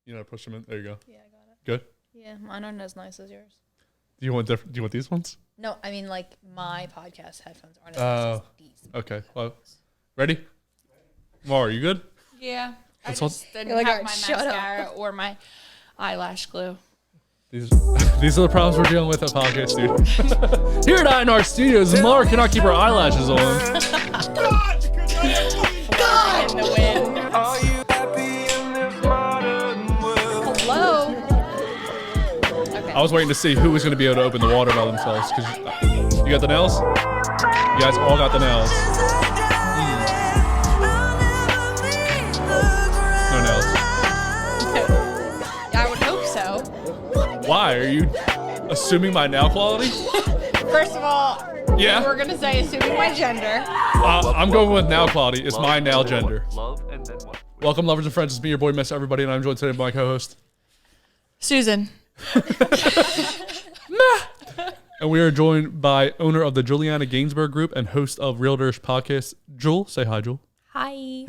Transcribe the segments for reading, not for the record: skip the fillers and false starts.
You know, push them in. There you go. Yeah, I got it. Good. Yeah, mine aren't as nice as yours. Do you want these ones? No, I mean like my podcast headphones aren't as nice as these. Okay. Well, ready? Maura, you good? Yeah. I That's just didn't like, have alright, my shut mascara or my eyelash glue. These are the problems we're dealing with at Podcast Studio. Here at INR Studios, Maura cannot keep her eyelashes on. God! In the wind. Hello. Okay. I was waiting to see who was going to be able to open the water by themselves. Cause you got the nails? You guys all got the nails. No nails. I would hope so. Why? Are you assuming my nail quality? First of all, Yeah. we're going to say assuming my gender. I'm going with nail quality. It's my nail gender. Welcome, lovers and friends. It's me, your boy, Miss Everybody, and I'm joined today by my co-host. Susan. And we are joined by owner of the Juliana Gainsbourg Group and host of Realtors podcast, Jewel. Say hi, Jewel. Hi.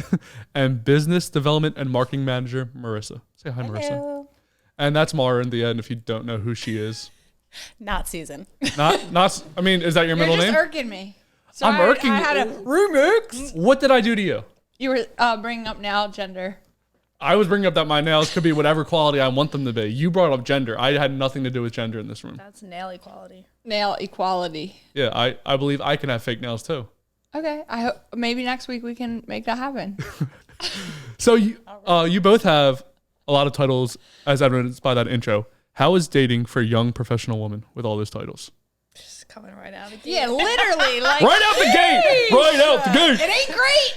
And business development and marketing manager, Marisa. Say hi, Marisa. And that's Maura in the end, if you don't know who she is. Not Susan. Not. I mean, is that your middle You're name? just irking me. So I'm irking I you. had a remix. What did I do to you? You were bringing up now gender. I was bringing up that my nails could be whatever quality I want them to be. You brought up gender. I had nothing to do with gender in this room. That's nail equality. Nail equality. Yeah, I believe I can have fake nails too. Okay. I hope maybe next week we can make that happen. So you both have a lot of titles, as evidenced by that intro. How is dating for a young professional woman with all those titles? Just coming right out of the gate. Yeah, literally. Like, Right out the gate! Right out the gate! it ain't great.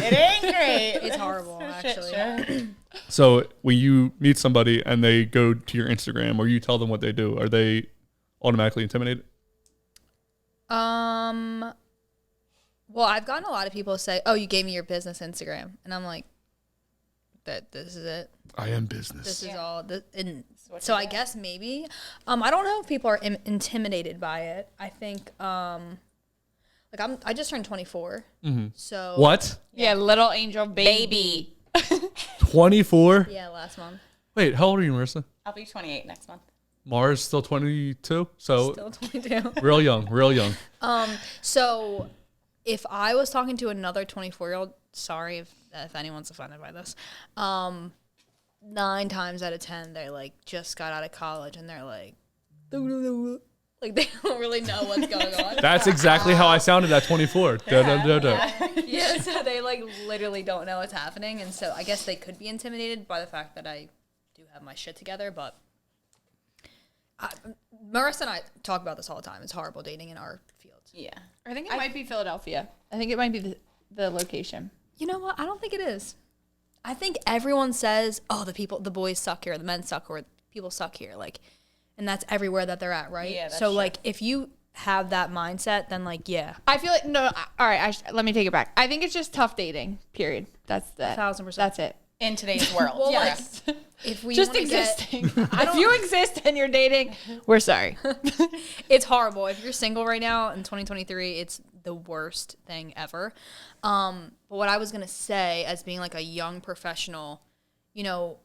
It ain't great. It's horrible, actually. So when you meet somebody and they go to your Instagram or you tell them what they do, are they automatically intimidated? Well, I've gotten a lot of people say, "Oh, you gave me your business Instagram," and I'm like, this is it. I am business. This is all. And so I guess maybe. I don't know if people are intimidated by it. I think. I just turned 24. So. What? Yeah, little angel baby. 24? Yeah, last month. Wait, how old are you, Marisa? I'll be 28 next month. Mars still 22, so Still 22. real young. So if I was talking to another 24-year-old, sorry if anyone's offended by this, 9 times out of 10, they like just got out of college and they're like they don't really know what's going on. That's exactly how I sounded at 24. Yeah, so they like literally don't know what's happening, and so I guess they could be intimidated by the fact that I do have my shit together, but Marisa and I talk about this all the time. It's horrible dating in our fields. Yeah. I think it might be Philadelphia. I think it might be the location. You know what? I don't think it is. I think everyone says, "Oh, the boys suck here, the men suck, or people suck here," like, and that's everywhere that they're at, right? Yeah, that's so true. like, if you have that mindset, then like, yeah, I feel like no. All right, let me take it back. I think it's just tough dating. Period. That's that. 1,000%. That's it. In today's world. Well, Yes. if we Just wanna existing. If you exist and you're dating, we're sorry. it's horrible. If you're single right now in 2023, it's the worst thing ever. But what I was gonna say, as being like a young professional, you know,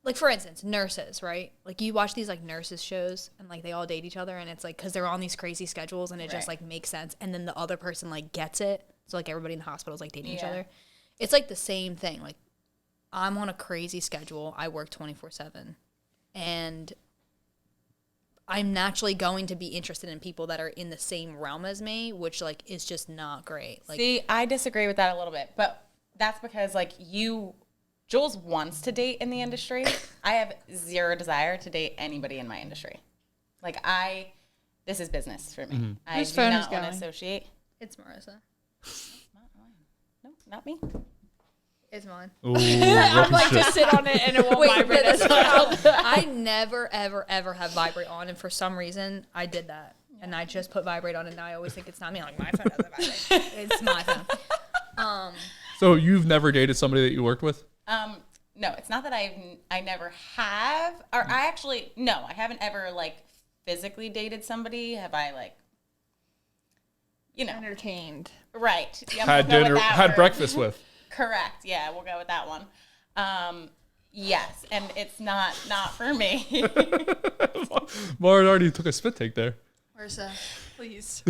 like for instance, nurses, right? Like you watch these like nurses shows and like they all date each other, and it's like because they're on these crazy schedules and it just like makes sense, and then the other person like gets it. So like everybody in the hospital is like dating each other. It's like the same thing. Like I'm on a crazy schedule. I work 24/7, and I'm naturally going to be interested in people that are in the same realm as me, which like is just not great. Like, See, I disagree with that a little bit, but that's because like Jules wants to date in the industry. I have zero desire to date anybody in my industry. Like this is business for me. I Whose do phone not is want to going? associate. it's Marisa. Not mine. No, not me. It's mine. Ooh, I'm like, just sit on it and it won't vibrate as well. I never, ever, ever have vibrate on, and for some reason, I did that. And I just put vibrate on, and now I always think it's not me. I'm like, my phone doesn't vibrate. It's my phone. So you've never dated somebody that you worked with? No, it's not that I never have, or I haven't ever like physically dated somebody. Have I like, Entertained. right? Yeah, Had we'll go with dinner, that had word. breakfast with. Correct. Yeah, we'll go with that one. Yes, and it's not for me. Maura already took a spit take there. Marisa, please.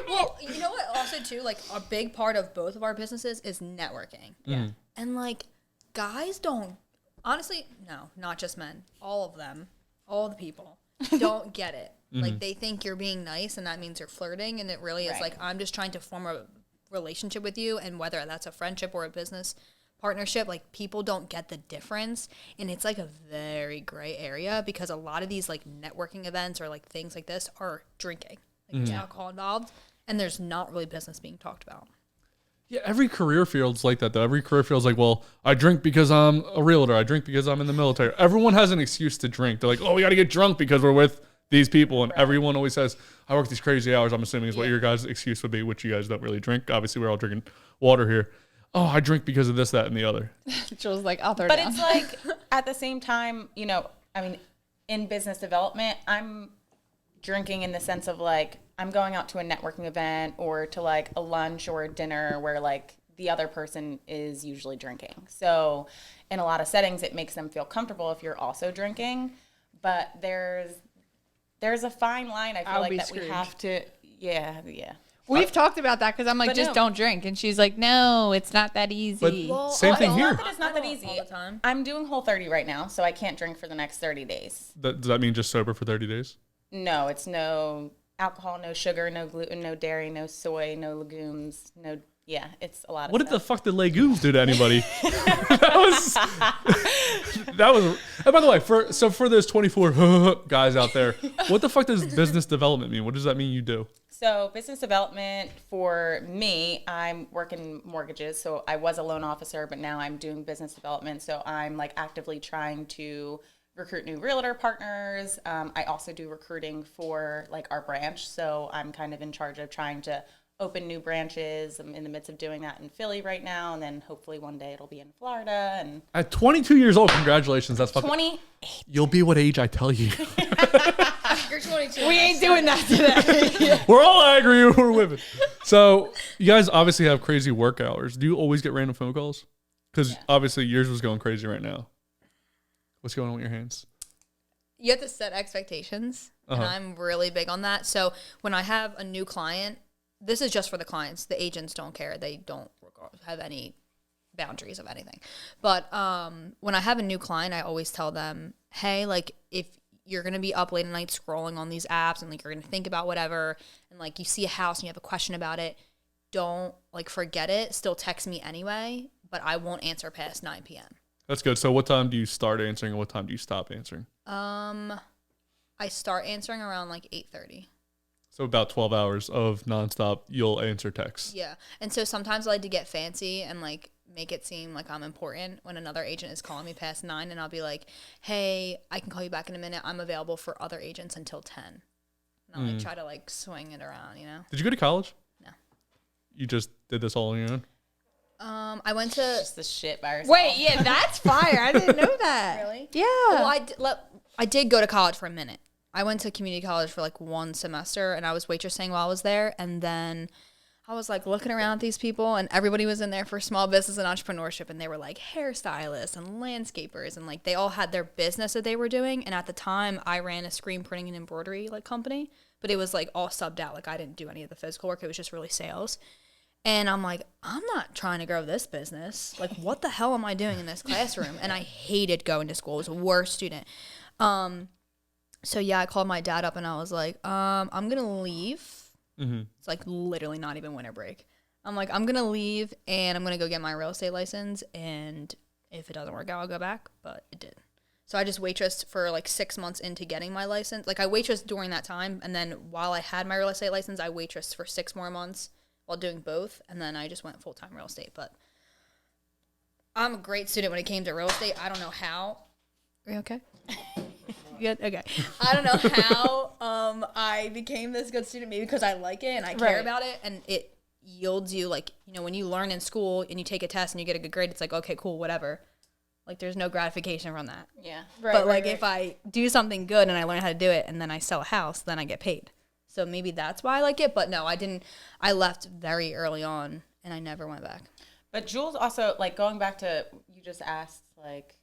Well, you know what? Also, too, like a big part of both of our businesses is networking. Yeah. And like, guys don't. Honestly, no, not just men. All of them, all the people don't get it. Like they think you're being nice, and that means you're flirting, and it really is Right. like I'm just trying to form a relationship with you, and whether that's a friendship or a business partnership, like people don't get the difference, and it's like a very gray area because a lot of these like networking events or like things like this are drinking, like there's alcohol involved, and there's not really business being talked about. Yeah, every career field's like that though. Every career field's like, well, I drink because I'm a realtor. I drink because I'm in the military. Everyone has an excuse to drink. They're like, oh, we got to get drunk because we're with these people, and everyone always says, I work these crazy hours. I'm assuming is what your guys' excuse would be, which you guys don't really drink. Obviously, we're all drinking water here. Oh, I drink because of this, that, and the other. Jules like, I'll throw But down. it's like at the same time, you know, I mean, in business development, I'm drinking in the sense of like I'm going out to a networking event or to like a lunch or a dinner where like the other person is usually drinking. So in a lot of settings, it makes them feel comfortable if you're also drinking. But there's a fine line. I feel I'll like be that screwed. we have to. Yeah. We've talked about that because I'm like, But just no. don't drink. And she's like, no, it's not that easy. But same thing here. Not that it's not that easy. All the time. I'm doing Whole30 right now, so I can't drink for the next 30 days. Does that mean just sober for 30 days? No, it's no alcohol, no sugar, no gluten, no dairy, no soy, no legumes, no. Yeah, it's a lot of What stuff. the fuck did legumes do to anybody? that was. And by the way, for those 24 guys out there, what the fuck does business development mean? What does that mean you do? So business development for me, I'm working mortgages. So I was a loan officer, but now I'm doing business development. So I'm like actively trying to recruit new realtor partners. I also do recruiting for like our branch. So I'm kind of in charge of trying to open new branches. I'm in the midst of doing that in Philly right now. And then hopefully one day it'll be in Florida. And At 22 years old, congratulations. That's fucking. 20. You'll be what age I tell you. You're 22. we ain't doing that today. We're all angry. We're women. So you guys obviously have crazy work hours. Do you always get random phone calls? Because obviously yours was going crazy right now. What's going on with your hands? You have to set expectations, and I'm really big on that. So when I have a new client, this is just for the clients. The agents don't care. They don't have any boundaries of anything. But when I have a new client, I always tell them, hey, like if you're going to be up late at night scrolling on these apps and like you're going to think about whatever and like you see a house and you have a question about it, don't like forget it. Still text me anyway, but I won't answer past 9 p.m. That's good. So what time do you start answering and what time do you stop answering? I start answering around like 8:30. So about 12 hours of nonstop, you'll answer texts. Yeah. And so sometimes I like to get fancy and like make it seem like I'm important when another agent is calling me past 9 and I'll be like, hey, I can call you back in a minute. I'm available for other agents until 10. And I'll like try to like swing it around, you know? Did you go to college? No. You just did this all on your own? I went to... Just the shit by yourself. Wait, yeah, that's fire. I didn't know that. Really? Yeah. Well, I did go to college for a minute. I went to community college for like one semester and I was waitressing while I was there. And then I was like looking around at these people and everybody was in there for small business and entrepreneurship. And they were like hairstylists and landscapers and like they all had their business that they were doing. And at the time I ran a screen printing and embroidery like company, but it was like all subbed out. Like I didn't do any of the physical work. It was just really sales. And I'm like, I'm not trying to grow this business. Like, what the hell am I doing in this classroom? And I hated going to school. I was a worst student. So yeah, I called my dad up and I was like, I'm going to leave. Mm-hmm. It's like literally not even winter break. I'm like, I'm going to leave and I'm going to go get my real estate license. And if it doesn't work out, I'll go back. But it did. So I just waitressed for like 6 months into getting my license. Like I waitressed during that time. And then while I had my real estate license, I waitressed for 6 more months while doing both. And then I just went full-time real estate. But I'm a great student when it came to real estate. I don't know how. Are you okay? Good. Okay. I don't know how I became this good student. Maybe because I like it and I care about it, and it yields you like, you know, when you learn in school and you take a test and you get a good grade, it's like, okay, cool, whatever. Like there's no gratification from that. Yeah. But like if I do something good and I learn how to do it and then I sell a house, then I get paid. So maybe that's why I like it. But no, I didn't. I left very early on and I never went back. But Jules also, like, going back to, you just asked, like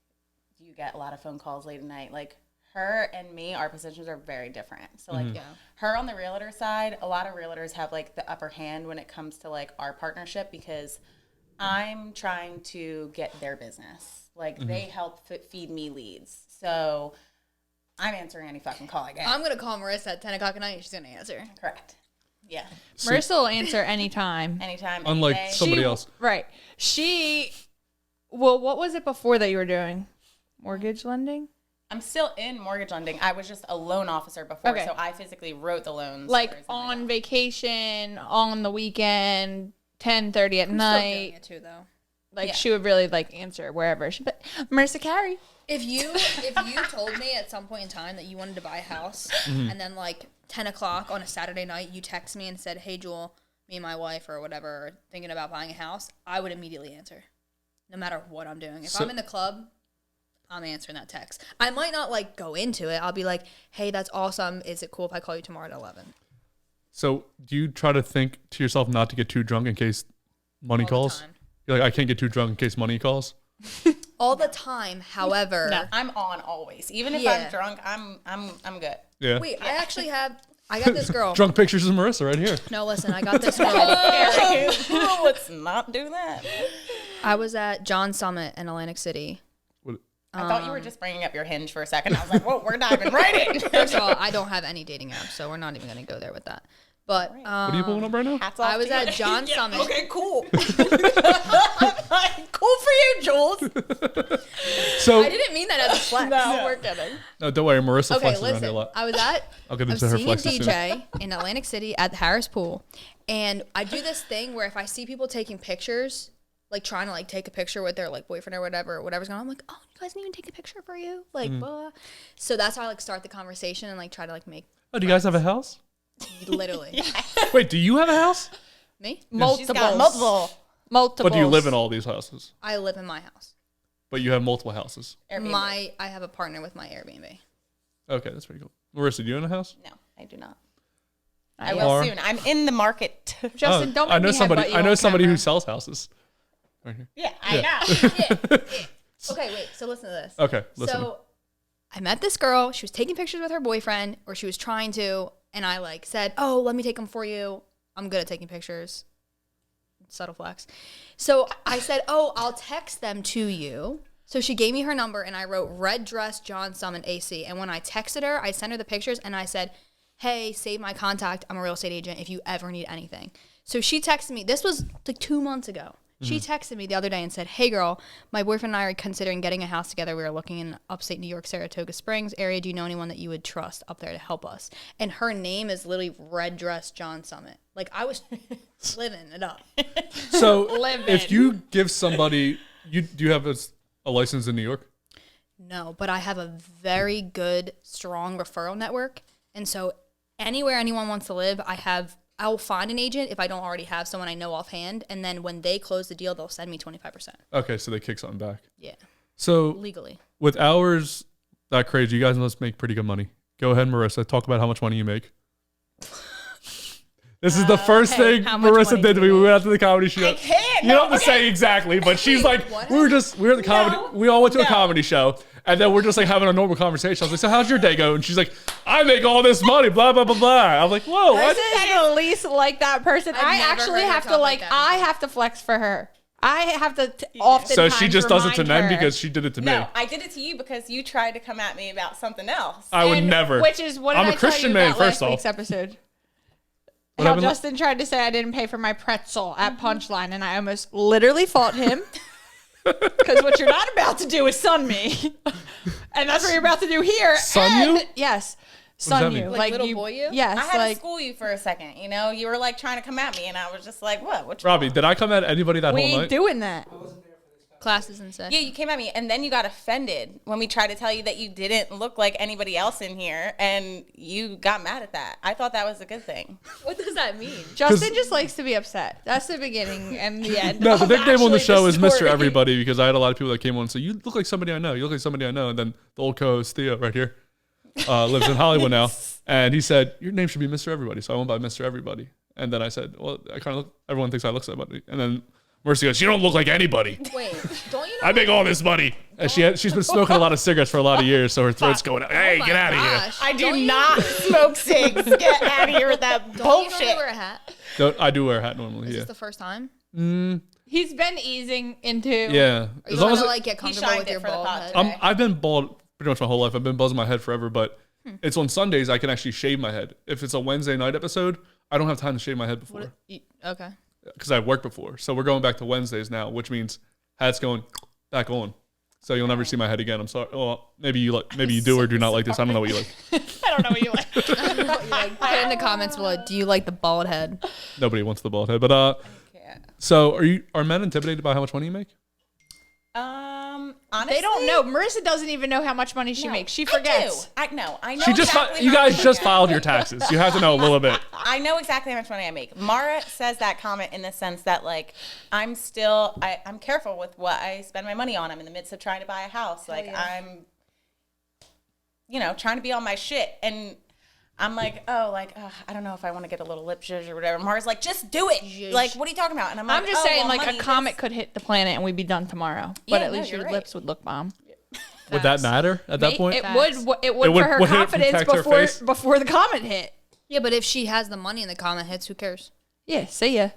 you get a lot of phone calls late at night. Like her and me, our positions are very different. So like her on the realtor side, a lot of realtors have like the upper hand when it comes to like our partnership because I'm trying to get their business. Like they help feed me leads. So I'm answering any fucking call I get. I'm going to call Marisa at 10 o'clock at night and she's going to answer. Correct. Yeah. Marisa will answer anytime. Anytime. Unlike any day. somebody else. Right. Well, what was it before that you were doing? Mortgage lending? I'm still in mortgage lending. I was just a loan officer before, Okay. so I physically wrote the loans. Like for something on else. vacation, on the weekend, 10:30 at I'm still doing night. it too, though. Like Yeah. she would really like answer wherever. But Marisa Carey. If you told me at some point in time that you wanted to buy a house and then like 10 o'clock on a Saturday night you text me and said, hey Jewel, me and my wife or whatever are thinking about buying a house, I would immediately answer no matter what I'm doing. If I'm in the club, I'm answering that text. I might not like go into it. I'll be like, hey, that's awesome. Is it cool if I call you tomorrow at 11? So do you try to think to yourself not to get too drunk in case money All the calls? time. You're like, I can't get too drunk in case money calls. All the time, however. No. I'm on always. Even if Yeah. I'm drunk, I'm good. Yeah. Wait, I got this girl. Drunk pictures of Marisa right here. No, listen, I got this girl. Let's not do that. I was at John Summit in Atlantic City. I thought you were just bringing up your Hinge for a second. I was like, whoa, we're diving right in. First of all, I don't have any dating apps, so we're not even going to go there with that. But What are you pulling up right now? Hats off I was to you. at John Summit. Okay, cool. Cool for you, Jules. So I didn't mean that as a flex. No, we're kidding. no, don't worry, Marisa Okay, flexes around here a listen. lot. I was at I'll get I into was her seeing a flexes soon. DJ in Atlantic City at the Harris Pool, and I do this thing where if I see people taking pictures, like trying to like take a picture with their like boyfriend or whatever's going on, I'm like, oh, you guys didn't even take a picture for you, like, blah. So that's how I like start the conversation and like try to like make Oh, do you guys have a house? literally Wait, do you have a house? me. She's got multiple. Multiple. But do you live in all these houses? I live in my house. But you have multiple houses. Airbnb. I have a partner with my Airbnb. Okay, that's pretty cool. Marisa, do you own a house? No, I do not. I I will Laura? soon. I'm in the market. Justin, don't make I know me somebody. headbutt you I know on somebody who camera. sells houses. Right here. Yeah, I know. Okay, wait. So listen to this. Okay, listen. So I met this girl. She was taking pictures with her boyfriend, or she was trying to, and I like said, "Oh, let me take them for you. I'm good at taking pictures." Subtle flex. So I said, "Oh, I'll text them to you." So she gave me her number, and I wrote "red dress John Summit AC." And when I texted her, I sent her the pictures, and I said, "Hey, save my contact. I'm a real estate agent. If you ever need anything." So she texted me. This was like 2 months ago. She texted me the other day and said, "Hey girl, my boyfriend and I are considering getting a house together. We are looking in upstate New York, Saratoga Springs area. Do you know anyone that you would trust up there to help us?" And her name is literally Red Dress John Summit. Like I was living it up. So Living. if you give somebody, do you have a license in New York? No, but I have a very good, strong referral network. And so anywhere anyone wants to live, I'll find an agent if I don't already have someone I know offhand. And then when they close the deal, they'll send me 25%. Okay, so they kick something back. Yeah, So legally. with hours that crazy, you guys must make pretty good money. Go ahead, Marisa. Talk about how much money you make. This is the first hey, thing how much Marisa money did do to me. you We went out to the comedy show. I can't. You don't have to say exactly, but she's like, What? we were at the comedy. No. We all went to a No. comedy show, and then we're just like having a normal conversation. I was like, so how's your day go? And she's like, I make all this money, blah blah blah blah. I'm like, whoa, what? This is the least like that person. I've I never actually heard her have to talk like. like that I before. have to flex for her. I have to often. So she just does it to men because she did it to me. No, I did it to you because you tried to come at me about something else. I would never. Which is what did I'm I a Christian tell you man, about first last off. week's episode. What How happened? Justin tried to say I didn't pay for my pretzel at Punchline, and I almost literally fought him. Because what you're not about to do is sun me, and that's what you're about to do here. Sun and, you? Yes, does sun that you. mean? Like little boy you? Yes, I had like to school you for a second. You know, you were like trying to come at me, and I was just like, "What? What?" Robbie, did I come at anybody that we whole ain't night? doing that. Classes and stuff. Yeah, you came at me, and then you got offended when we tried to tell you that you didn't look like anybody else in here, and you got mad at that. I thought that was a good thing. What does that mean? Justin just likes to be upset. That's the beginning and the end. No, the of nickname on the actually show is Mr. story. Everybody because I had a lot of people that came on and said, you look like somebody I know. You look like somebody I know. And then the old co-host, Theo, right here, lives in Hollywood now. And he said, your name should be Mr. Everybody. So I went by Mr. Everybody. And then I said, well, I kind of look, everyone thinks I look like somebody. And then Marissa goes, you don't look like anybody. Wait, don't you know? I make all this money. And she's been smoking a lot of cigarettes for a lot of years, so her throat's going out. Hey, Oh my get out of here. gosh. I do Don't you- not smoke cigs. Get out of here with that Don't you normally bullshit. wear a hat? I do wear a hat normally, Is yeah. this the first time? He's been easing into. Yeah. Are you As long gonna as like get comfortable shined with it your for the bald pod head? today. I've been bald pretty much my whole life. I've been buzzing my head forever, but it's on Sundays I can actually shave my head. If it's a Wednesday night episode, I don't have time to shave my head before Okay. because I've worked before. So we're going back to Wednesdays now, which means hat's going back on. So you'll never see my head again. I'm sorry. Well, maybe you do or do not like this. I don't know what you like. I don't know what you like. Put in the comments below. Do you like the bald head? Nobody wants the bald head, but so are men intimidated by how much money you make? Honestly, They don't know. Marissa doesn't even know how much money she makes. She forgets. I know. She just exactly you how guys much just I filed your taxes. You have to know a little bit. I know exactly how much money I make. Maura says that comment in the sense that like I'm careful with what I spend my money on. I'm in the midst of trying to buy a house. Like I'm trying to be on my shit, and I'm like, I don't know if I want to get a little lip zhuzh or whatever. Mara's like, just do it. Zhuzh. Like, what are you talking about? And I'm like, I'm just saying, like, money, a comet this- could hit the planet and we'd be done tomorrow. But Yeah, at least no, your you're lips would look bomb. Would that matter at that point? It would It for would- her would it confidence protect her face? before the comet hit. Yeah, but if she has the money and the comment hits, who cares? Yeah, see ya.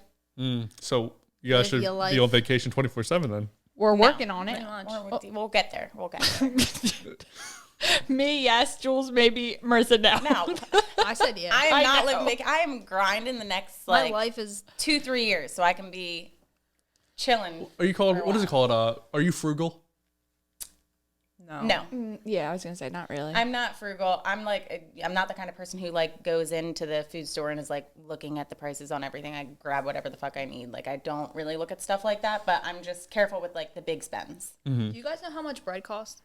So you guys Live should your life. be on vacation 24/7 then. We're working on it. Pretty much. We'll get there. We'll get there. Me, yes. Jules, maybe. Marissa, no. No, I said yeah. I am I not know. living big. I am grinding the next My like life is 2-3 years so I can be chilling. Are you called? For a What is it while. called? Are you frugal? No, Yeah, I was going to say, not really. I'm not frugal. I'm not the kind of person who like goes into the food store and is like looking at the prices on everything. I grab whatever the fuck I need. Like I don't really look at stuff like that, but I'm just careful with like the big spends. Do you guys know how much bread costs?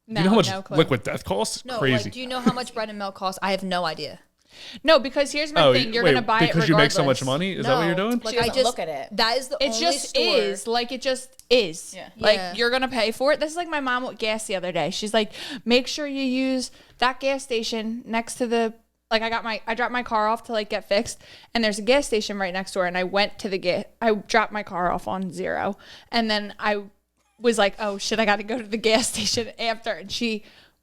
no, you know how much no clue. liquid death costs? No, Crazy. like, do you know how much bread and milk costs? I have no idea. No, because here's my thing. You're wait, going to buy it because you make so much regardless. money. Is that what you're No, doing? Like, She doesn't look at it. That is the It only just store. is. Like, it just is. Yeah. Like, Yeah. you're going to pay for it. This is like my mom with gas the other day. She's like, make sure you use that gas station next to the, like, I dropped my car off to, like, get fixed. And there's a gas station right next door. And I went to the I dropped my car off on 0. And then I was like, oh, shit, I got to go to the gas station after. And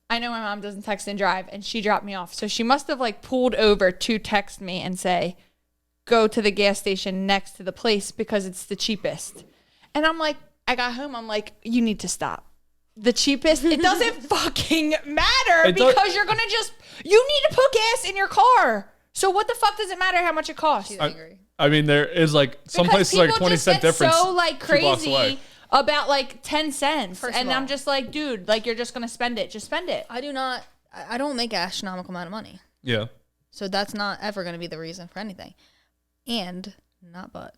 I know my mom doesn't text and drive, and she dropped me off. So she must have like pulled over to text me and say, go to the gas station next to the place because it's the cheapest. And I'm like, I got home. I'm like, you need to stop. The cheapest, it doesn't fucking matter because you're going to you need to put gas in your car. So what the fuck does it matter how much it costs? She's angry. I mean, there is like some Because places like people 20 just cent get difference. so like 2 blocks away. crazy about like 10 cents. First And of I'm all- just like, dude, like you're just going to spend it. Just spend it. I don't make an astronomical amount of money. Yeah. So that's not ever going to be the reason for anything. And not but.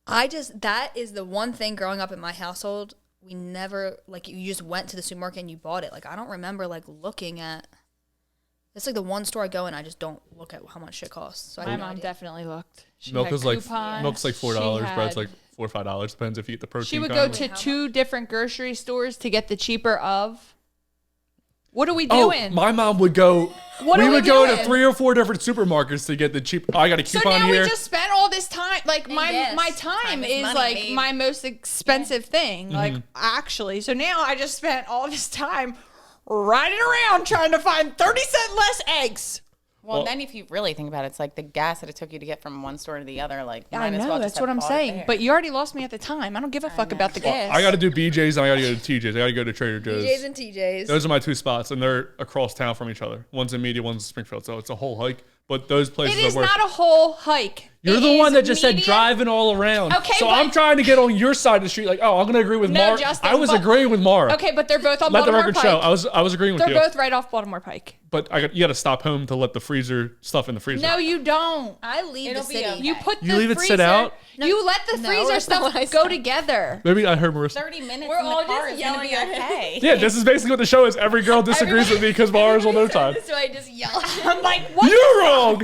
That is the one thing growing up in my household. We never, like, you just went to the supermarket and you bought it. Like, I don't remember, like, looking at, it's like the one store I go in, I just don't look at how much shit costs. So I My have no mom idea. definitely looked. She Milk had is like coupons. milk's like $4. She Bread's had- like $4 or $5. Depends if you get the protein. She would kind. go to 2 different grocery stores to get the cheaper of. What are we Oh, doing? my mom would go. What we are we would go to doing? 3 or 4 different supermarkets to get the cheap. I got a so coupon now here. we just spent all this time. Like my yes. time Time is is money, like babe. my most expensive thing. Mm-hmm. Like actually, so now I just spent all this time riding around trying to find 30-cent less eggs. Well, then if you really think about it, it's like the gas that it took you to get from one store to the other. Like, I might as know, well that's just what have I'm bought it saying. there. But you already lost me at the time. I don't give a fuck about the gas. I got to do BJ's and I got to go to TJ's. I got to go to Trader Joe's. TJ's and TJ's. Those are my 2 spots, and they're across town from each other. One's in Media, one's in Springfield. So it's a whole hike. But those places It is are worth not it. a whole hike. You're It the one is that just said medium- driving all around. Okay, so but- I'm trying to get on your side of the street. Like, oh, I'm going to agree with No, Maura. Justin, I was but- agreeing with Maura. Okay, but they're both on Let the Baltimore record Pike. show. I was agreeing with They're you. both right off Baltimore Pike. But you got to stop home to let the freezer stuff in the freezer. No, you don't. I leave It'll the be city. okay. You put You the leave it freezer, sit out? You let the No, freezer that's not stuff what I go said. together. Maybe I heard Marissa. 30 minutes We're in the all car just is going to be yelling at okay. Yeah, this is basically what the show is. Every girl disagrees with me because Maura's on no time. So I just yell. I'm like, what? You're wrong.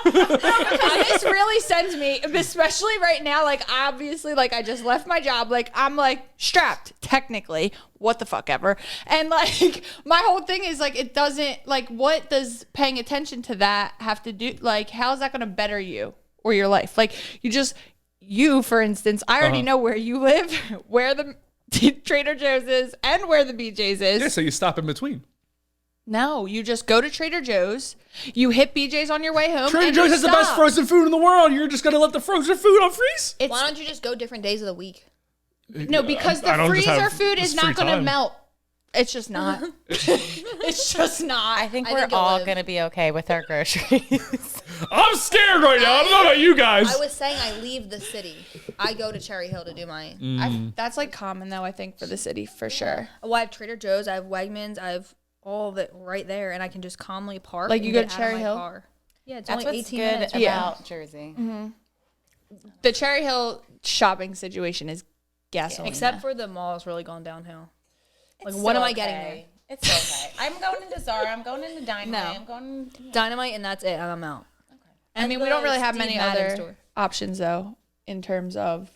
This really sends me, especially right now. Like, obviously, like I just left my job. Like, I'm like strapped, technically. What the fuck ever. And like, my whole thing is like, it doesn't like. What does paying attention to that have to do? Like, how is that going to better you or your life? Like, you just you, for instance, I already know where you live, where the Trader Joe's is, and where the BJ's is. Yeah, so you stop in between. No, you just go to Trader Joe's, you hit BJ's on your way home. Trader and Joe's you has the best stop. frozen food in the world. You're just gonna let the frozen food on freeze? Why don't you just go different days of the week? No, because I the don't just freezer have food is this not free going to time. melt. It's just not. It's just not. I think I we're think you'll all live. going to be okay with our groceries. I'm scared right now. I don't know about you guys. I was saying I leave the city. I go to Cherry Hill to do my. That's like common though, I think, for the city for sure. Well, I have Trader Joe's. I have Wegmans. I have all of it right there, and I can just calmly park. Like, and you go get to out of Cherry my Hill? car. Yeah, it's That's only what's 18 good minutes. about Yeah. Jersey. The Cherry Hill shopping situation is gasoline. Except for the mall has really gone downhill. Like, It's what am still I getting okay. there? It's okay. I'm going into Zara. I'm going into Dynamite. No. I'm going. Dynamite, and that's it. I'm out. I mean, And we don't the really have Steve many Madden other store. options though in terms of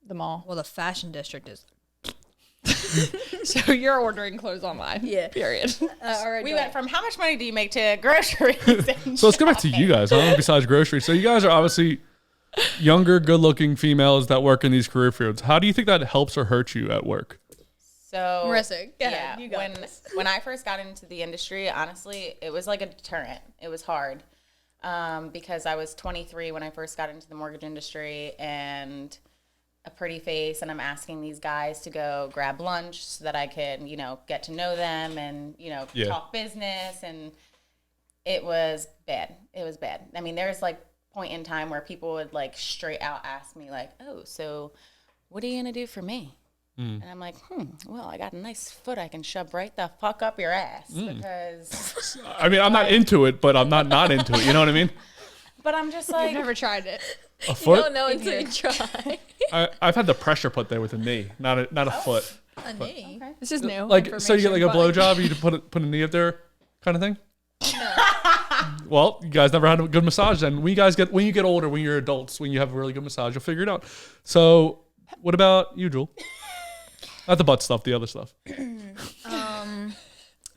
the mall. Well, the fashion district is. So you're ordering clothes online. Yeah. Period. All right. We went from how much money do you make to groceries? and So let's go back to you shopping. guys, huh? Besides groceries. So you guys are obviously younger, good-looking females that work in these career fields. How do you think that helps or hurts you at work? So Marissa, go yeah, ahead. You got when this. when I first got into the industry, honestly, it was like a deterrent. It was hard because I was 23 when I first got into the mortgage industry and a pretty face, and I'm asking these guys to go grab lunch so that I could, get to know them and Yeah. talk business, and it was bad. It was bad. I mean, there's like point in time where people would like straight out ask me like, "Oh, so what are you gonna do for me?" And I'm like, well, I got a nice foot I can shove right the fuck up your ass because, I mean, I'm not into it, but I'm not into it. You know what I mean? but I'm just I've like, never tried it. A You foot? don't know until you try. I've had the pressure put there with a knee, not a foot. A knee. This is new. Like, so you get like a information, blowjob, you put a knee up there, kind of thing. Well, you guys never had a good massage. Then when you get older, when you're adults, when you have a really good massage, you'll figure it out. So, what about you, Jewel? Not the butt stuff, the other stuff.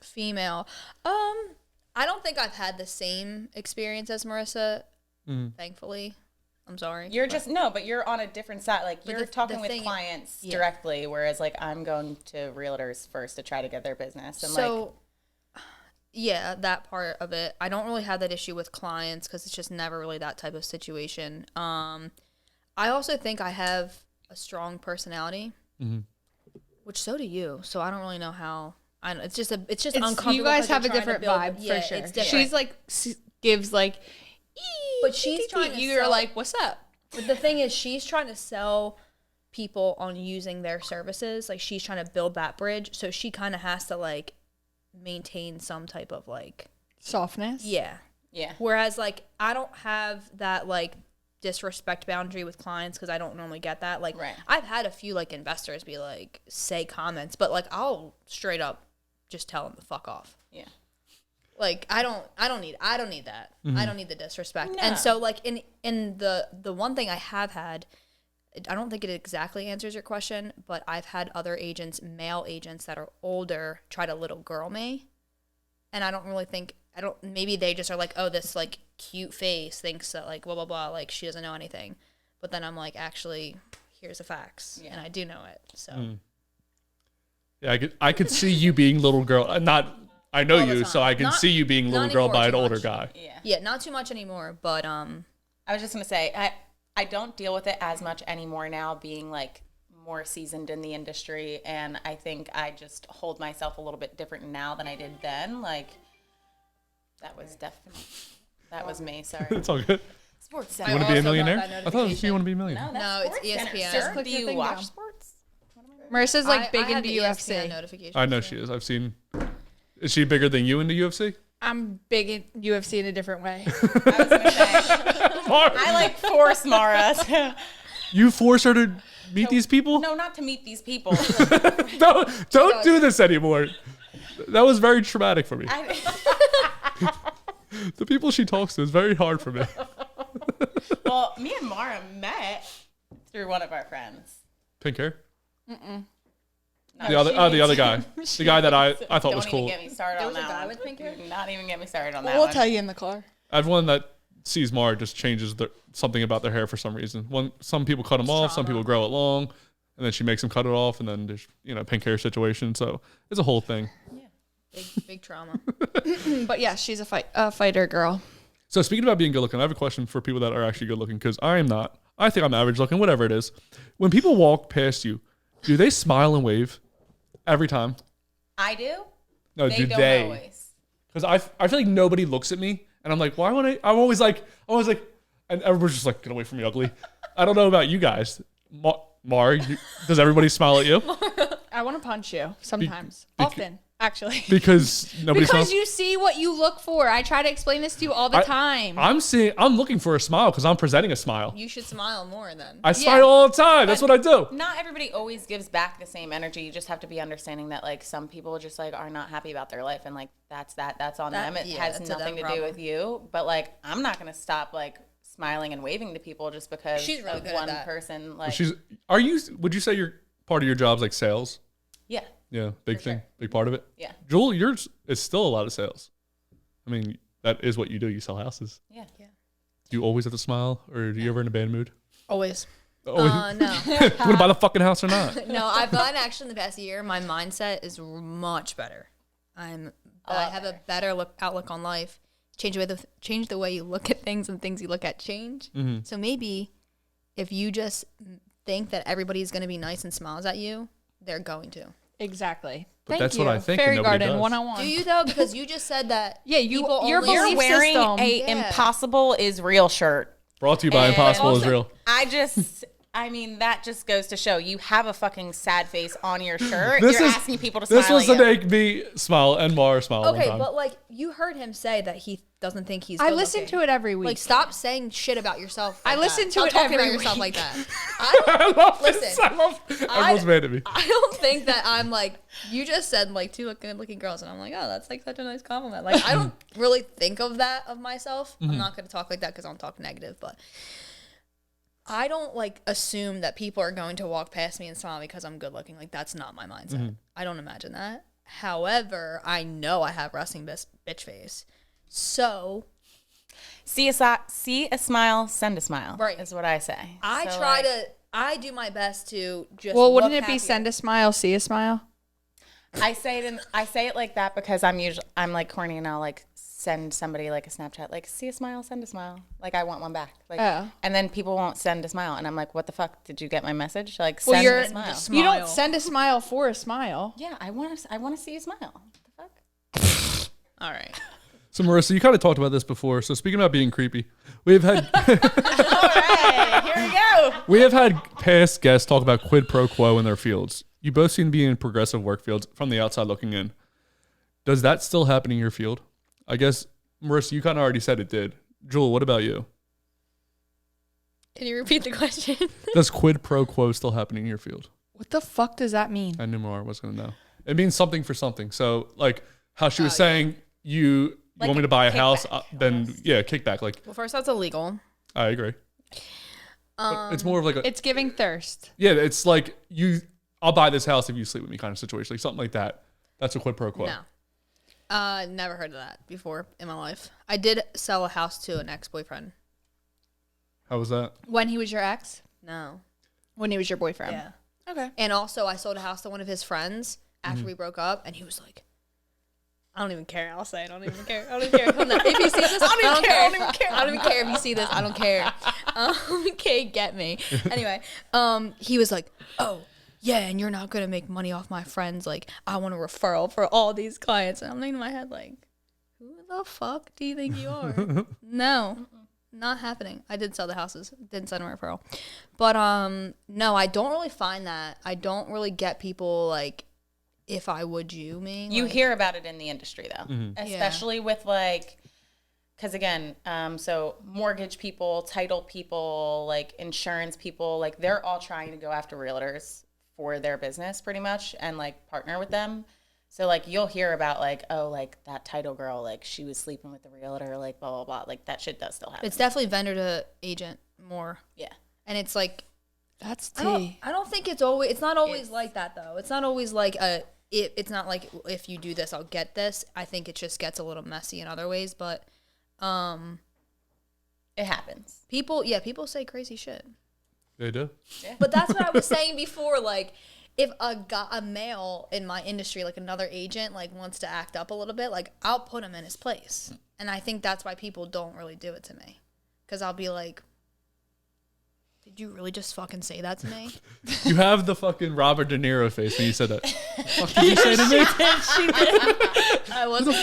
Female. I don't think I've had the same experience as Marissa. Thankfully, I'm sorry. but you're on a different side. Like you're the talking with thing- clients yeah. directly, whereas like I'm going to realtors first to try to get their business. And So, yeah, that part of it. I don't really have that issue with clients because it's just never really that type of situation. I also think I have a strong personality, which so do you. So I don't really know how. It's just uncomfortable. You guys 'cause you're have a trying to different build- vibe yeah, for sure. It's different. She's like gives like, But she's trying to You're sell- like, what's up? But the thing is, she's trying to sell people on using their services. Like, she's trying to build that bridge. So she kind of has to, like, maintain some type of, like, Softness. yeah. yeah, Whereas, like, I don't have that, like, disrespect boundary with clients because I don't normally get that. Like, Right. I've had a few, like, investors be like, say comments, but, like, I'll straight up just tell them to fuck off. yeah. Like, I don't need that. I don't need the disrespect. No. And so, like, in the one thing I have had, I don't think it exactly answers your question, but I've had other agents, male agents that are older, try to little girl me. And I don't really think, maybe they just are like, oh, this, like, cute face thinks that, like, blah, blah, blah, like, she doesn't know anything. But then I'm like, actually, here's the facts. Yeah. And I do know it. So, Yeah, I could see you being little girl. I know All the you, time. so I can Not- see you being little not girl anymore by an too older much. guy. Yeah. yeah, not too much anymore, but, I was just gonna say I don't deal with it as much anymore now, being like more seasoned in the industry, and I think I just hold myself a little bit different now than I did then. Like that was me. Sorry. It's all good. Sports You Center. want to be a also got millionaire? that I thought it was you want to be a millionaire. No, it's ESPN. Just Click do your you thing watch down. sports? Marissa's like I big have into the ESPN UFC. notifications. I know she is. I've seen. Is she bigger than you into UFC? I'm big in UFC in a different way. I was gonna say I like force Mauras. You force her to meet these people? No, not to meet these people. Don't do this anymore. That was very traumatic for me. The people she talks to is very hard for me. Well, me and Maura met through one of our friends. Pink hair? No, The other she- guy. The guy that I thought Don't was even cool. get me started There on was a that guy one. with pink hair? Do not even get me started on that We'll one. tell you in the car. I have one that sees Maura, just changes something about their hair for some reason. Some people cut them off, some people grow it long, and then she makes them cut it off, and then there's pink hair situation. So it's a whole thing. Yeah, big trauma. But yeah, she's a fighter girl. So speaking about being good looking, I have a question for people that are actually good looking because I am not. I think I'm average looking, whatever it is. When people walk past you, do they smile and wave every time? I do. No, They do don't they? always. Because I feel like nobody looks at me, and I'm like, why would I? I'm always like, and everyone's just like, get away from me, ugly. I don't know about you guys. Mar, does everybody smile at you? I want to punch you sometimes. Be- Often, actually. Because nobody smiles. Because you see what you look for. I try to explain this to you all the time. I'm looking for a smile because I'm presenting a smile. You should smile more then. I smile all the time. That's what I do. Not everybody always gives back the same energy. You just have to be understanding that like some people just like are not happy about their life, and like that's on them. It has nothing to do with you. But like I'm not gonna stop like smiling and waving to people just because She's really of good at one that. person. Like Would you say you're part of your job's like sales? yeah. Yeah, big thing, sure. big part of it. Yeah. Jewel, yours is still a lot of sales. I mean, that is what you do. You sell houses. Yeah. Do you always have to smile, or do you ever in a bad mood? Always. Oh, No. you want to buy the fucking house or not? No, I've gotten actually in the past year, my mindset is much better. I have a better outlook on life. Change the way you look at things, and things you look at change. Mm-hmm. So maybe if you just think that everybody's going to be nice and smiles at you, they're going to. Exactly. But Thank that's you. what I think, and Fairy nobody Garden does. 101. Do you though? Because you just said that. Yeah, people your only- belief You're wearing system. a Yeah. Impossible is real shirt. Brought to you by And Impossible is also- Real. I mean, that just goes to show you have a fucking sad face on your shirt. This You're is- asking people to smile This was to at you. make me smile and Maura smile one Okay, time. but like you heard him say that he doesn't think he's. I good listen looking. to it every week. Like, stop saying shit about yourself. I like listen that. to Stop it talking every about yourself week. like that. I love listen, this. Everyone's mad at me. I don't think that I'm like you just said like two good-looking girls, and I'm like, oh, that's like such a nice compliment. Like I don't really think of that of myself. I'm not gonna talk like that because I'm talking negative, but I don't like assume that people are going to walk past me and smile because I'm good looking. Like that's not my mindset. I don't imagine that. However, I know I have resting bitch face, so. See a smile, send a smile. Right. Is what I say. I do my best to just. Well, wouldn't look it be happier. send a smile, see a smile? I say it like that because I'm like corny and I'll like send somebody like a Snapchat, like see a smile, send a smile. Like I want one back. Like, Oh. and then people won't send a smile, and I'm like, what the fuck? Did you get my message? Like Well, send you're a smile. just- You Smile. don't send a smile for a smile. Yeah, I want to see you smile. What the fuck? All right. So Marisa, you kind of talked about this before. So speaking about being creepy, we've had All right, here we go. we have had past guests talk about quid pro quo in their fields. You both seem to be in progressive work fields from the outside looking in. Does that still happen in your field? I guess, Marisa, you kind of already said it did. Jewel, what about you? Can you repeat the question? Does quid pro quo still happen in your field? What the fuck does that mean? I knew Maura was going to know. It means something for something. So, like how she was saying, you Like want me a to buy a house, kickback, then almost. yeah, kickback. Like Well, first that's illegal. I agree. But it's more of like a It's giving thirst. yeah. It's like I'll buy this house if you sleep with me kind of situation, like something like that. That's a quid pro quo. No. Never heard of that before in my life. I did sell a house to an ex-boyfriend. How was that? When he was your ex? No. When he was your boyfriend? Yeah. Okay. And also, I sold a house to one of his friends after we broke up, and he was like, I don't even care. I'll say it. I don't even care. I don't even care. If you see this, I don't care. I don't even care. I don't even care if you see this. I don't care. Okay, get me. Anyway, he was like, oh, yeah, and you're not going to make money off my friends. Like, I want a referral for all these clients. And I'm thinking in my head, like, who the fuck do you think you are? No, not happening. I did sell the houses. Didn't send a referral. But, no, I don't really find that. I don't really get people, like, if I would you me. You like, hear about it in the industry though, especially with like, because again, so mortgage people, title people, like insurance people, like they're all trying to go after realtors for their business pretty much and like partner with them. So like you'll hear about like, oh, like that title girl, like she was sleeping with the realtor, like blah, blah, blah. Like that shit does still happen. It's definitely vendor to agent more. Yeah. And it's like, That's I don't think it's not always like that though. It's not always like it's not like if you do this, I'll get this. I think it just gets a little messy in other ways, but It happens. People say crazy shit. They do. But that's what I was saying before. Like, if a male in my industry, like another agent, like wants to act up a little bit, like I'll put him in his place. And I think that's why people don't really do it to me, because I'll be like, did you really just fucking say that to me? You have the fucking Robert De Niro face when you said that. What did you say to me? I wasn't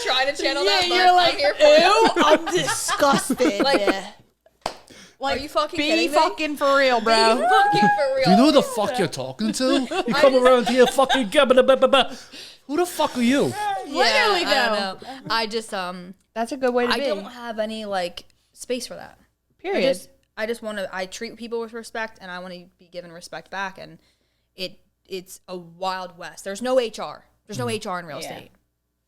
trying to channel that, but you're like, I'm here for it. ew, I'm disgusted. Are you fucking Be kidding me? fucking for real, bro. Be fucking for real. Do you know who the fuck you're talking to? You come around here fucking who the fuck are you? Literally, I though. don't know. I just That's a good way to be. I don't have any like space for that. Period. I just want to. I treat people with respect, and I want to be given respect back. And it's a wild west. There's no HR. There's no HR in real estate.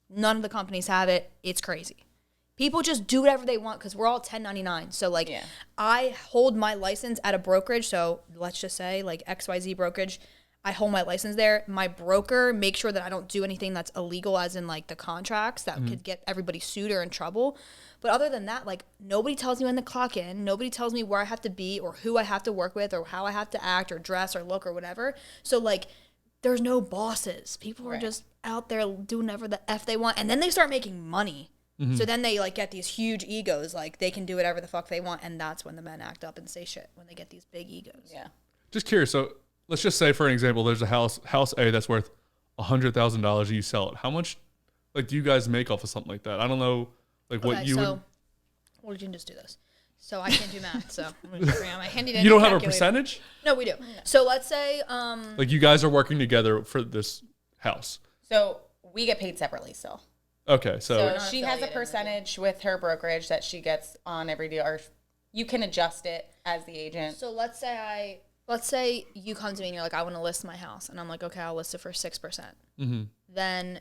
None of the companies have it. It's crazy. People just do whatever they want because we're all 1099. So like, I hold my license at a brokerage. So let's just say like XYZ brokerage. I hold my license there. My broker makes sure that I don't do anything that's illegal, as in like the contracts that could get everybody sued or in trouble. But other than that, like nobody tells me when to clock in. Nobody tells me where I have to be or who I have to work with or how I have to act or dress or look or whatever. So like there's no bosses. People are just out there doing whatever the F they want. And then they start making money. So then they like get these huge egos. Like they can do whatever the fuck they want. And that's when the men act up and say shit, when they get these big egos. Yeah. Just curious. So let's just say, for an example, there's a house A that's worth $100,000 and you sell it. How much like do you guys make off of something like that? I don't know. Like what you would. We can just do this. So I can't do math, so I'm going to bring out my handy dandy You don't have a calculator. percentage? No, we do. So let's say Like you guys are working together for this house. So we get paid separately still. Okay, so She has a percentage with her brokerage that she gets on every deal, or you can adjust it as the agent. So let's say you come to me and you're like, I want to list my house, and I'm like, okay, I'll list it for 6%. Then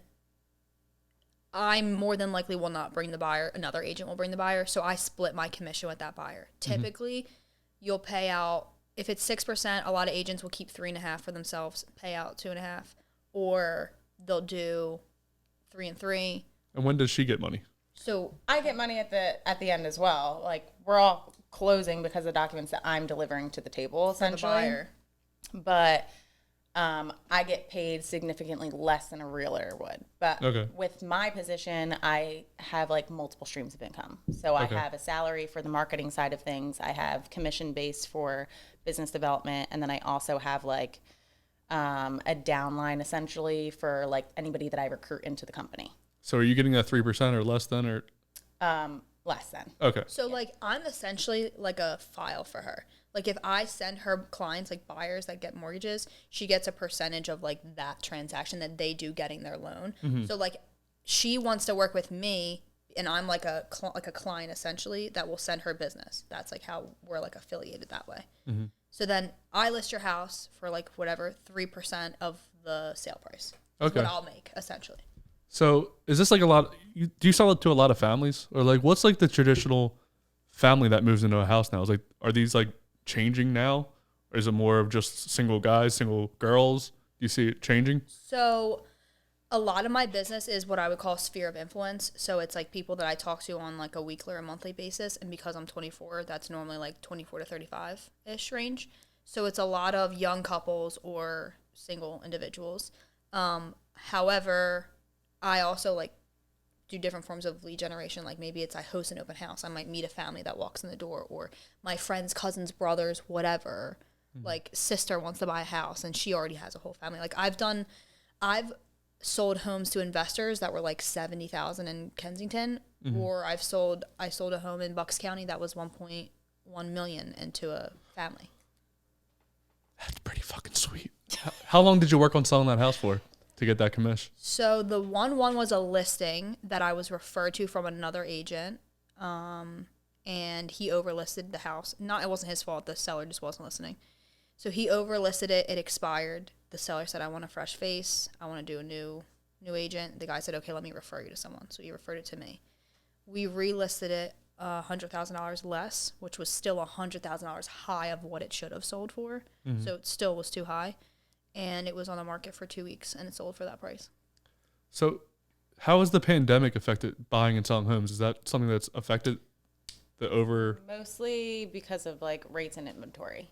I more than likely will not bring the buyer. Another agent will bring the buyer. So I split my commission with that buyer. Typically, you'll pay out, if it's 6%, a lot of agents will keep 3.5 for themselves, pay out 2.5, or they'll do 3 and 3. And when does she get money? So I get money at the end as well. Like we're all closing because of documents that I'm delivering to the table essentially. For the buyer. But I get paid significantly less than a realtor would. But with my position, I have like multiple streams of income. So I have a salary for the marketing side of things. I have commission based for business development. And then I also have like a downline essentially for like anybody that I recruit into the company. So are you getting that 3% or less than, or? Less than. Okay. So like I'm essentially like a file for her. Like if I send her clients, like buyers that get mortgages, she gets a percentage of like that transaction that they do getting their loan. So like she wants to work with me, and I'm like a client essentially that will send her business. That's like how we're like affiliated that way. So then I list your house for like whatever 3% of the sale price. Is what I'll make essentially. So is this like a lot? Do you sell it to a lot of families, or like what's like the traditional family that moves into a house now? Is like, are these like changing now, or is it more of just single guys, single girls? Do you see it changing? So a lot of my business is what I would call sphere of influence. So it's like people that I talk to on like a weekly or monthly basis. And because I'm 24, that's normally like 24 to 35-ish range. So it's a lot of young couples or single individuals. However, I also like do different forms of lead generation. Like maybe it's I host an open house. I might meet a family that walks in the door, or my friend's cousins, brothers, whatever. Like sister wants to buy a house and she already has a whole family. Like I've sold homes to investors that were like $70,000 in Kensington, or I sold a home in Bucks County that was $1.1 million into a family. That's pretty fucking sweet. How long did you work on selling that house for to get that commission? So the one was a listing that I was referred to from another agent, and he overlisted the house. It wasn't his fault. The seller just wasn't listening. So he overlisted it. It expired. The seller said, I want a fresh face. I want to do a new agent. The guy said, okay, let me refer you to someone. So he referred it to me. We relisted it $100,000 less, which was still $100,000 high of what it should have sold for. So it still was too high. And it was on the market for 2 weeks, and it sold for that price. So how has the pandemic affected buying and selling homes? Is that something that's affected The over. Mostly because of like rates and inventory.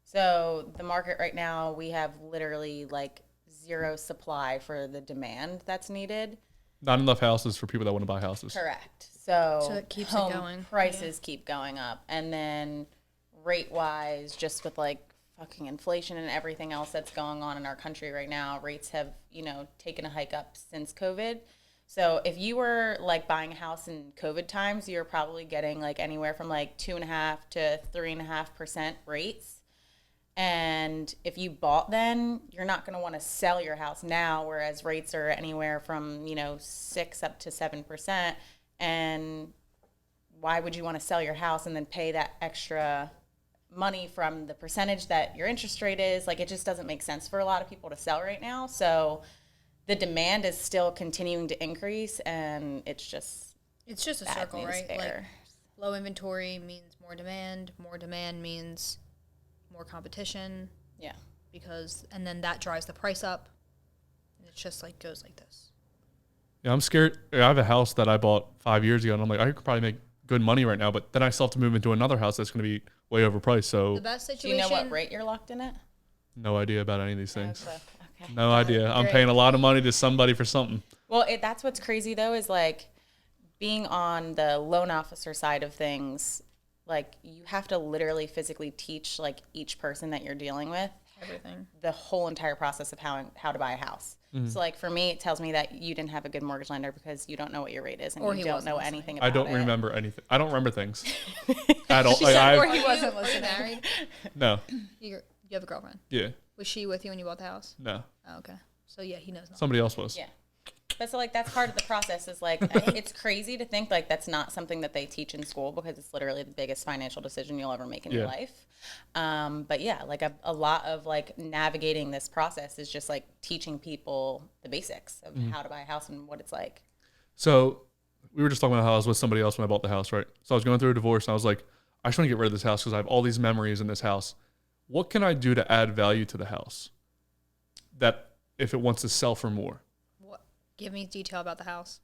So the market right now, we have literally like zero supply for the demand that's needed. Not enough houses for people that want to buy houses. Correct. So it keeps it home going. prices keep going up. And then rate wise, just with like fucking inflation and everything else that's going on in our country right now, rates have, taken a hike up since COVID. So if you were like buying a house in COVID times, you're probably getting like anywhere from like 2.5 to 3.5% rates. And if you bought then, you're not going to want to sell your house now, whereas rates are anywhere from, 6 up to 7%. And why would you want to sell your house and then pay that extra money from the percentage that your interest rate is? Like, it just doesn't make sense for a lot of people to sell right now. So the demand is still continuing to increase, and it's just a circle, right? Like, low inventory means more demand means more competition. Yeah. And then that drives the price up. And it's just like goes like this. Yeah, I'm scared. I have a house that I bought 5 years ago, and I'm like, I could probably make good money right now, but then I still have to move into another house that's going to be way overpriced. So the best situation. Do you know what rate you're locked in at? No idea about any of these things. Okay. No idea. I'm paying a lot of money to somebody for something. Well, that's what's crazy though, is like being on the loan officer side of things. Like, you have to literally physically teach like each person that you're dealing with Everything. the whole entire process of how to buy a house. Mm-hmm. So like for me, it tells me that you didn't have a good mortgage lender because you don't know what your rate is and Or you he don't wasn't know listening. anything about I it. don't remember anything. I don't remember things at all. She Like, said, or I, he wasn't Are listening. you Married? no. You have a girlfriend. Yeah. Was she with you when you bought the house? No. Oh, okay. So yeah, he knows nothing. Somebody else was. Yeah. But so like that's part of the process is like it's crazy to think like that's not something that they teach in school because it's literally the biggest financial decision you'll ever make in your life. But yeah, like a lot of like navigating this process is just like teaching people the basics of how to buy a house and what it's like. So we were just talking about how I was with somebody else when I bought the house, right? So I was going through a divorce and I was like, I just want to get rid of this house because I have all these memories in this house. What can I do to add value to the house that if it wants to sell for more? What? Give me detail about the house.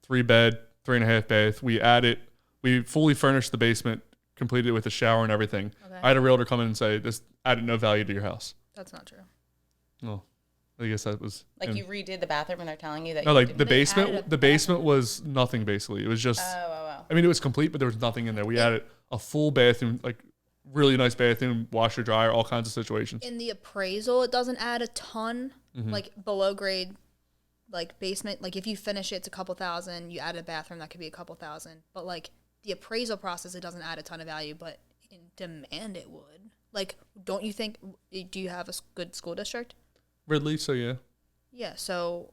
3-bed, 3.5 bath. We fully furnished the basement, completed it with a shower and everything. Okay. I had a realtor come in and say, this added no value to your house. That's not true. Oh, I guess that was... Like you redid the bathroom and they're telling you that No, you like didn't- the They added basement, a the basement was nothing basically. It was just... Oh. I mean, it was complete, but there was nothing in there. We added a full bathroom, like really nice bathroom, washer, dryer, all kinds of situations. In the appraisal, it doesn't add a ton. Like below grade, like basement. Like if you finish it, it's a couple thousand. You add a bathroom, that could be a couple thousand. But like the appraisal process, it doesn't add a ton of value. But in demand, it would. Like, don't you think? Do you have a good school district? Ridley, so yeah. Yeah. So,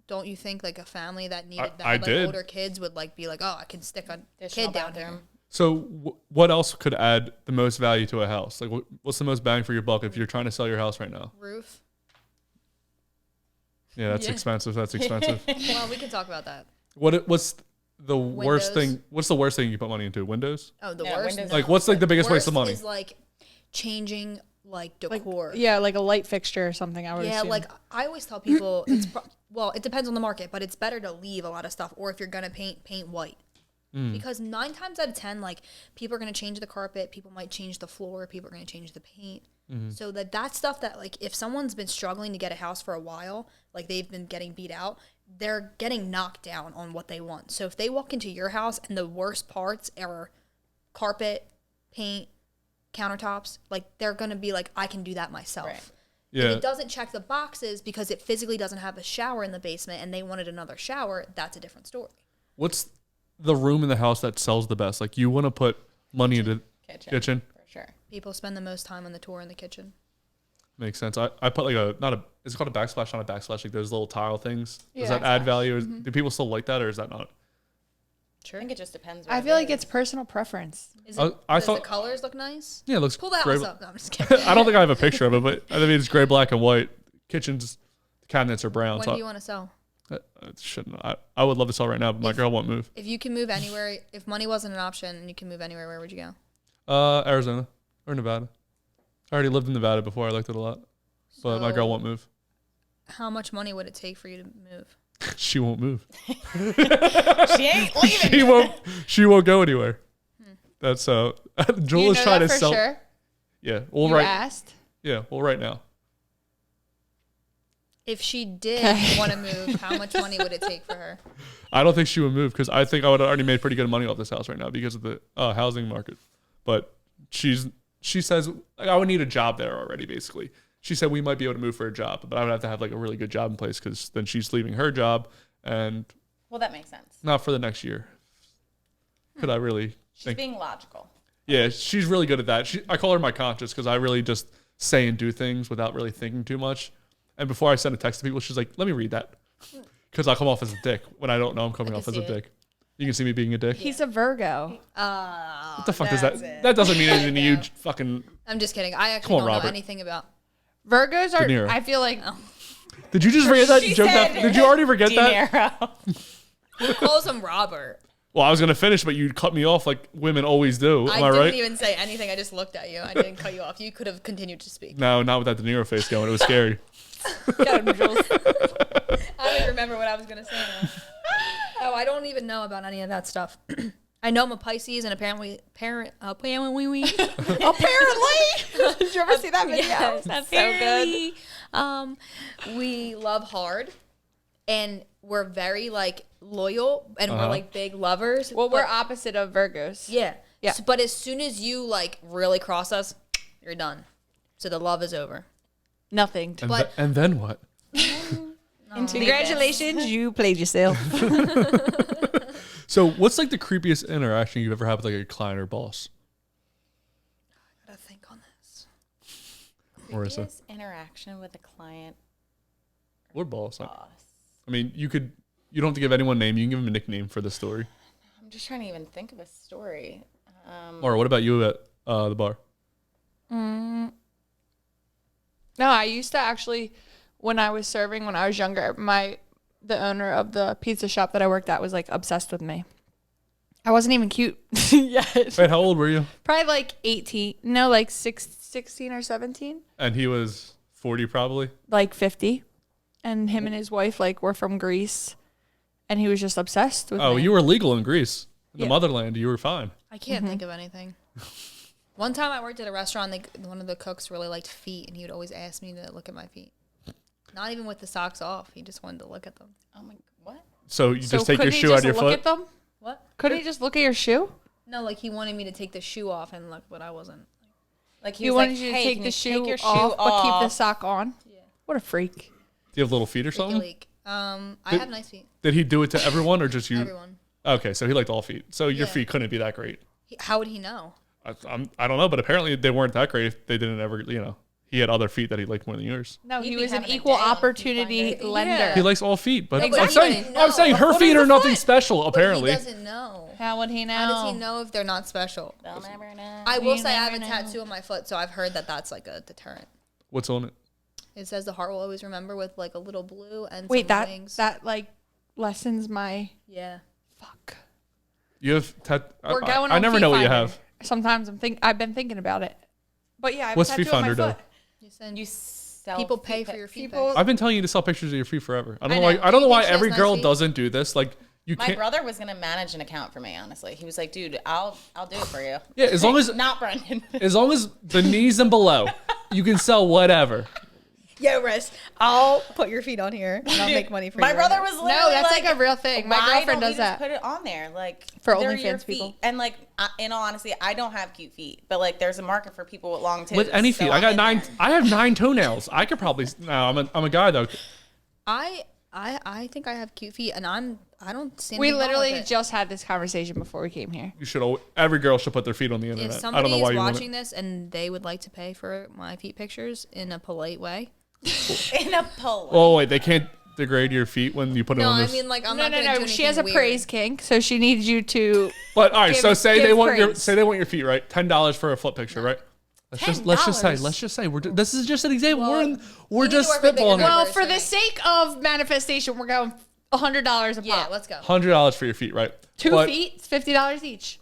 don't you think like a family that needed that I had, like did. older kids would like be like, oh, I can stick a Additional kid down bathroom. here. So what else could add the most value to a house? Like what's the most bang for your buck if you're trying to sell your house right now? Roof. Yeah, that's Yeah. expensive. That's expensive. Well, we can talk about that. What's the worst Windows. thing? What's the worst thing you put money into? Windows? Oh, the Yeah, worst. windows- Like what's like the biggest waste of money? Is like changing like Like, decor. yeah, like a light fixture or something. I would Yeah, assume. like I always tell people, well, it depends on the market, but it's better to leave a lot of stuff, or if you're gonna paint white, because 9 times out of 10, like people are gonna change the carpet, people might change the floor, people are gonna change the paint. So that's stuff that like if someone's been struggling to get a house for a while, like they've been getting beat out, they're getting knocked down on what they want. So if they walk into your house and the worst parts are carpet, paint, countertops, like they're gonna be like, I can do that myself. Right. Yeah. If it doesn't check the boxes because it physically doesn't have a shower in the basement and they wanted another shower, that's a different story. What's the room in the house that sells the best? Like you want to put money into kitchen? For sure. People spend the most time on the tour in the kitchen. Makes sense. I put like is it called a backsplash? Not a backsplash, like those little tile things. Yeah. Does that add value? Do people still like that or is that not? I Sure. think it just depends. I what feel it like is. it's personal preference. Does I thought the colors look nice? yeah, it looks Pull the great. house up. No, I'm just kidding. I don't think I have a picture of it, but I mean it's gray, black, and white. Kitchens, cabinets are brown. When so do you want to sell? I shouldn't. I would love to sell right now, but my girl won't move. If you can move anywhere, if money wasn't an option and you can move anywhere, where would you go? Arizona or Nevada. I already lived in Nevada before. I liked it a lot, but my girl won't move. How much money would it take for you to move? She won't move. She ain't leaving. She won't. She won't go anywhere. That's Do Jewel you is know trying that to for sell. sure? Yeah, well, You right. asked. Yeah, well, right now. If she did want to move, how much money would it take for her? I don't think she would move because I think I would have already made pretty good money off this house right now because of the housing market. But she says like, I would need a job there already. Basically, she said we might be able to move for a job, but I would have to have like a really good job in place because then she's leaving her job and Well, that makes sense. not for the next year. Could I really She's think? being logical. Yeah, she's really good at that. I call her my conscience because I really just say and do things without really thinking too much. And before I send a text to people, she's like, let me read that. Because I'll come off as a dick when I don't know I'm coming off as a see it. dick. You can see me being a dick. He's a Virgo. What the fuck does that? That doesn't mean anything to you, fucking. I'm just kidding. I actually Come on, don't know Robert. anything about. Virgos are. De Niro. I feel like Did you just forget that She joke? said Did you already forget that? Dinero. Who calls him Robert? Well, I was gonna finish, but you cut me off like women always do. Am I didn't right? even say anything. I just looked at you. I didn't cut you off. You could have continued to speak. No, not with that De Niro face going. It was scary. Get him, Jules. I don't even remember what I was gonna say now. Oh, I don't even know about any of that stuff. I know I'm a Pisces, and apparently. Apparently. Did you ever see that video? Yes, That's so good. good. We love hard, and we're very like loyal, and we're like big lovers. Well, we're but- opposite of Virgos. yeah. Yeah. But as soon as you like really cross us, you're done. So the love is over. Nothing. And, But- and then what? Congratulations, you played yourself. So, what's like the creepiest interaction you've ever had with like a client or boss? I gotta think on this. Marisa, Previous interaction with a client or boss? boss. I mean, you don't have to give anyone a name. You can give them a nickname for the story. I'm just trying to even think of a story. Or what about you at the bar? No, I used to actually, when I was serving, when I was younger, the owner of the pizza shop that I worked at was like obsessed with me. I wasn't even cute yet. Wait, how old were you? Probably like 18. No, like 16 or 17. And he was 40 probably. Like 50. And him and his wife like were from Greece. And he was just obsessed with Oh, me. you were legal in Greece. In the Yeah. motherland, you were fine. I can't think of anything. One time I worked at a restaurant, one of the cooks really liked feet, and he would always ask me to look at my feet. Not even with the socks off. He just wanted to look at them. Oh my, what? So you So just take your couldn't he shoe out of just your look foot? at them? What? Couldn't he just look at your shoe? No, like he wanted me to take the shoe off and look, but I wasn't. Like He was wanted like, you to hey, take can the you shoe take your shoe off, but keep the off? sock on. Yeah. What a freak. Do you have little feet or Leaky something? leak. I have nice feet. Did he do it to everyone or just you? Everyone. Okay, so he liked all feet. So your Yeah. feet couldn't be that great. How would he know? I don't know, but apparently they weren't that great if they didn't ever, he had other feet that he liked more than yours. No, He'd he be was an having a equal day if he opportunity find it. lender. Yeah. He likes all feet, but but I'm he saying, doesn't I'm saying know. her What feet is are the nothing foot? special, But apparently. he doesn't know. How would he know? How does he know if they're not special? They'll never know. I will You say I have never a know. tattoo on my foot, so I've heard that that's like a deterrent. What's on it? It says the heart will always remember with like a little blue and Wait, some wings. that like lessens my Yeah. fuck. You have We're going I on never Feet know what you Finder. have. Sometimes I've been thinking about it. But yeah, I have What's a Feet tattoo on my Finder do? foot. You send You sell people feet pay for pic- your feet. people- pics. I've been telling you to sell pictures of your feet forever. I don't I know why. know. I don't know Do you why think she has every nice girl feet? doesn't do this. Like you My can't. brother was gonna manage an account for me. Honestly, he was like, "Dude, I'll do it for you." Yeah, as long as Not Brendan. as long as the knees and below, you can sell whatever. Yo, Riz, I'll put your feet on here and I'll make money for My you. brother was literally No, that's like a real thing. My why girlfriend don't does we just that. Put it on there, like For they're OnlyFans your feet. people. And like, in all honesty, I don't have cute feet, but like, there's a market for people with long toes. With any so feet, I'm I got in 9. there. I have 9 toenails. I could probably. No, I'm a guy though. I think I have cute feet, and I don't see. We anything wrong with literally it. just had this conversation before we came here. You should. Every girl should put their feet on the If internet. I don't somebody know is why you want watching it. this and they would like to pay for my feet pictures in a polite way. in a polo. Oh wait, they can't degrade your feet when you put it No, on I this. mean like I'm No, not no, gonna do no. She has a anything praise weird. kink, so she needs you to. But all right, so give- say they give want your praise. your feet, right? $10 for a foot picture, right? Let's just say this is just an example. Well, we're need to just work with bigger spitballing. Well, numbers for for the me. sake of manifestation, we're going $100 a Yeah, pop. let's go. $100 for your feet, right? Two But feet, it's $50 each.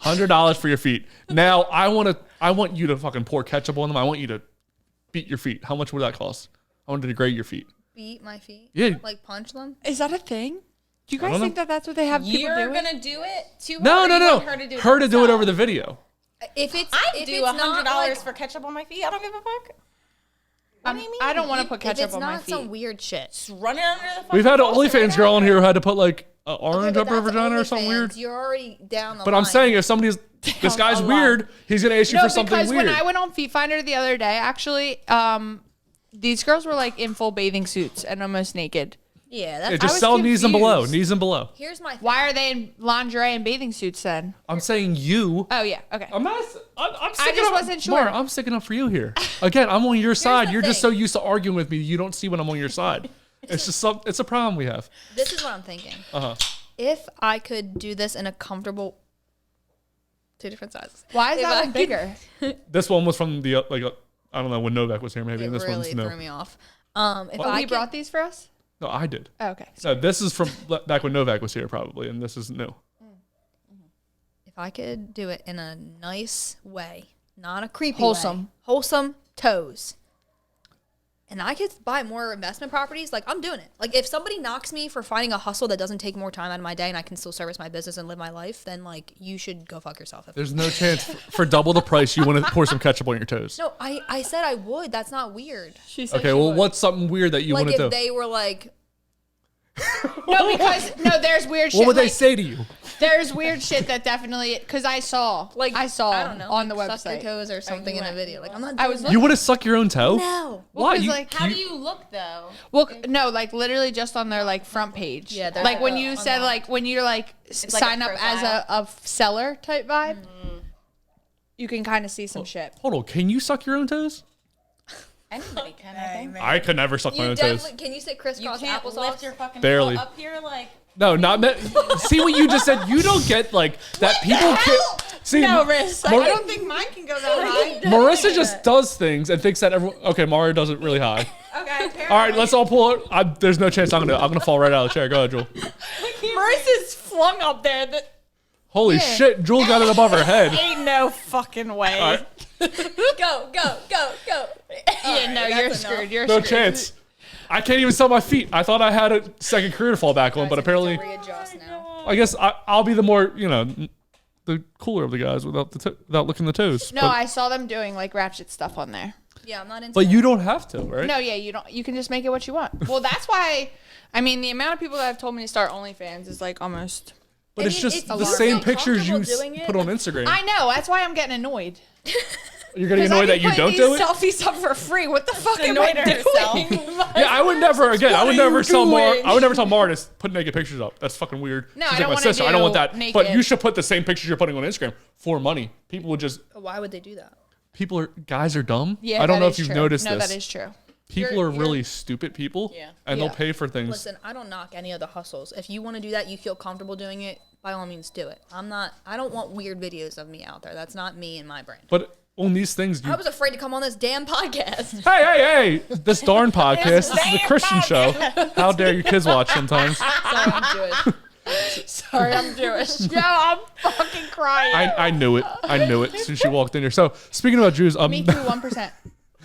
$100 for your feet. Now I want you to fucking pour ketchup on them. I want you to beat your feet. How much would that cost? I want to degrade your feet. Beat my feet. Yeah. Like punch them. Is that a thing? Do you guys think that that's what they have people You're do? gonna do it to her? No, or no, you no. want Her to do it, Her to do it herself? over the video. If it's I if do it's not, $100 like, for ketchup on my feet. I don't give a fuck. What do you mean? I don't want to if put ketchup it's on my not feet. some weird shit. Just run it under the fucking We've had an faucet OnlyFans right girl on now. here who had to put like an orange Okay, up but her that's vagina or something OnlyFans. weird. You're already down the But line. I'm saying if somebody's this guy's the weird, he's gonna ask you No, for something because weird. when I went on Feet Finder the other day, actually, these girls were like in full bathing suits and almost naked. Yeah, Yeah, that's. just was sell knees and below. confused. Knees and below. Here's my thing. Why are they in lingerie and bathing suits then? I'm saying you. Oh yeah, okay. I'm not. I'm sticking just up. wasn't sure. Maura, I'm sticking up for you here. Again, I'm on your side. the You're just so thing. used to arguing with me, you don't see when I'm on your side. It's just some. It's a problem we have. This is what I'm thinking. Uh huh. If I could do this in a comfortable, 2 different sizes. Why is If that I one bigger? This one was from the I don't know when Novak was here maybe, It and this really one's threw new. me off. If Oh, I he could, brought these for us? No, I did. Oh, okay. No, this is from back when Novak was here probably, and this is new. if I could do it in a nice way, not a creepy Wholesome. way, wholesome toes, and I could buy more investment properties, like I'm doing it. Like if somebody knocks me for finding a hustle that doesn't take more time out of my day and I can still service my business and live my life, then like you should go fuck yourself. There's no chance for double the price you want to pour some ketchup on your toes. No, I said I would. That's not weird. She said Okay, well, what's something weird that you Like want to if do? they were like, No, because there's weird shit. What would they like, say to you? There's weird shit that definitely because I saw I on don't know, the like, suck your website. toes or something in a went- video. Like I'm not. I Doing was that. You want to suck your own toe? No. Why? 'cause, You, like, How do you look though? Well, no, like literally just on their like front page. Yeah, there's like when like you on said the- like when you're like like sign a up as a seller type vibe, you can kind of see some shit. hold on, can you suck your own toes? Anybody can. I think. I could never suck my You own toes. definitely. Can you say You crisscross can't applesauce? lift your fucking Barely. foot up here like. No, not see what you just said. You don't get like that. People can't see. No, Riz, Mar- I don't think mine can go that high. Marissa just does things and thinks that everyone. Okay, Maura does it really high. Okay, All right, let's all pull it. There's no chance I'm gonna fall right out of the chair. Go ahead, Jewel. Marissa's flung up there. That Holy shit, Jewel got it above her head. ain't no fucking way. All right, Go. Yeah, no, you're that's screwed. You're no screwed. chance. I can't even sell my feet. I thought I had a second career to fall back on, but apparently, readjust now. I guess I'll be the more the cooler of the guys without without looking the toes. No, but, I saw them doing like ratchet stuff on there. Yeah, I'm not into. but you don't have to, right? No, yeah, you don't. You can just make it what you want. Well, that's why. I mean, the amount of people that have told me to start OnlyFans is like almost. But I it's mean, just it's the more same so pictures you comfortable doing it, put on Instagram. I know. That's why I'm getting annoyed. You're getting 'Cause I annoyed be that you putting don't these do it. selfies up for free. What the fuck am I Annoyed at herself. doing? Yeah, I would never again. I would What are never you tell Mar. doing? I would never tell Maura to put naked pictures up. That's fucking weird. No, She's I like don't my wanna sister. I don't want do that. naked. But you should put the same pictures you're putting on Instagram for money. People would just. Why would they do that? Guys are dumb. Yeah, I don't that know is if you've true. noticed No, this. that is true. People You're- are really stupid people. Yeah. And Yeah. they'll pay for things. Listen, I don't knock any of the hustles. If you want to do that, you feel comfortable doing it. By all means, do it. I don't want weird videos of me out there. That's not me and my brand. But on these things, you. I was afraid to come on this damn podcast. Hey! This darn podcast. This is a Christian show. How dare you kids watch sometimes? Sorry, I'm Jewish. Sorry, I'm Jewish. Yo, I'm fucking crying. I knew it. I knew it since she walked in here. So speaking about Jews, Me too, 1%.